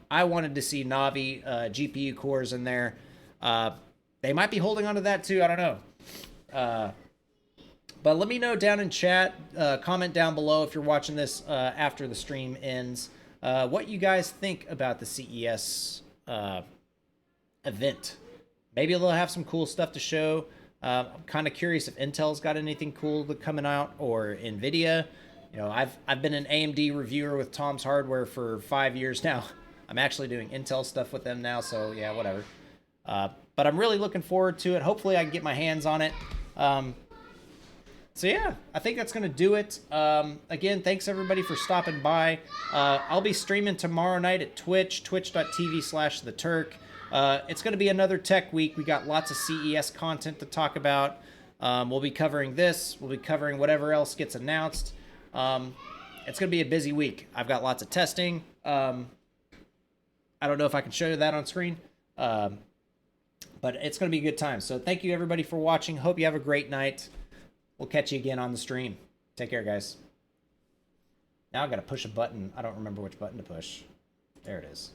I wanted to see Navi GPU cores in there. They might be holding on to that too. I don't know. But let me know down in chat, comment down below if you're watching this after the stream ends, what you guys think about the CES event. Maybe they'll have some cool stuff to show. I'm kind of curious if Intel's got anything cool coming out, or NVIDIA. I've been an AMD reviewer with Tom's Hardware for 5 years now. I'm actually doing Intel stuff with them now, so yeah, whatever. But I'm really looking forward to it. Hopefully I can get my hands on it. So yeah, I think that's going to do it. Again, thanks everybody for stopping by. I'll be streaming tomorrow night at Twitch, twitch.tv/theturk. It's going to be another tech week. We got lots of CES content to talk about. We'll be covering this. We'll be covering whatever else gets announced. It's going to be a busy week. I've got lots of testing. I don't know if I can show you that on screen. But it's going to be a good time. So thank you everybody for watching. Hope you have a great night. We'll catch you again on the stream. Take care, guys. Now I got to push a button. I don't remember which button to push. There it is.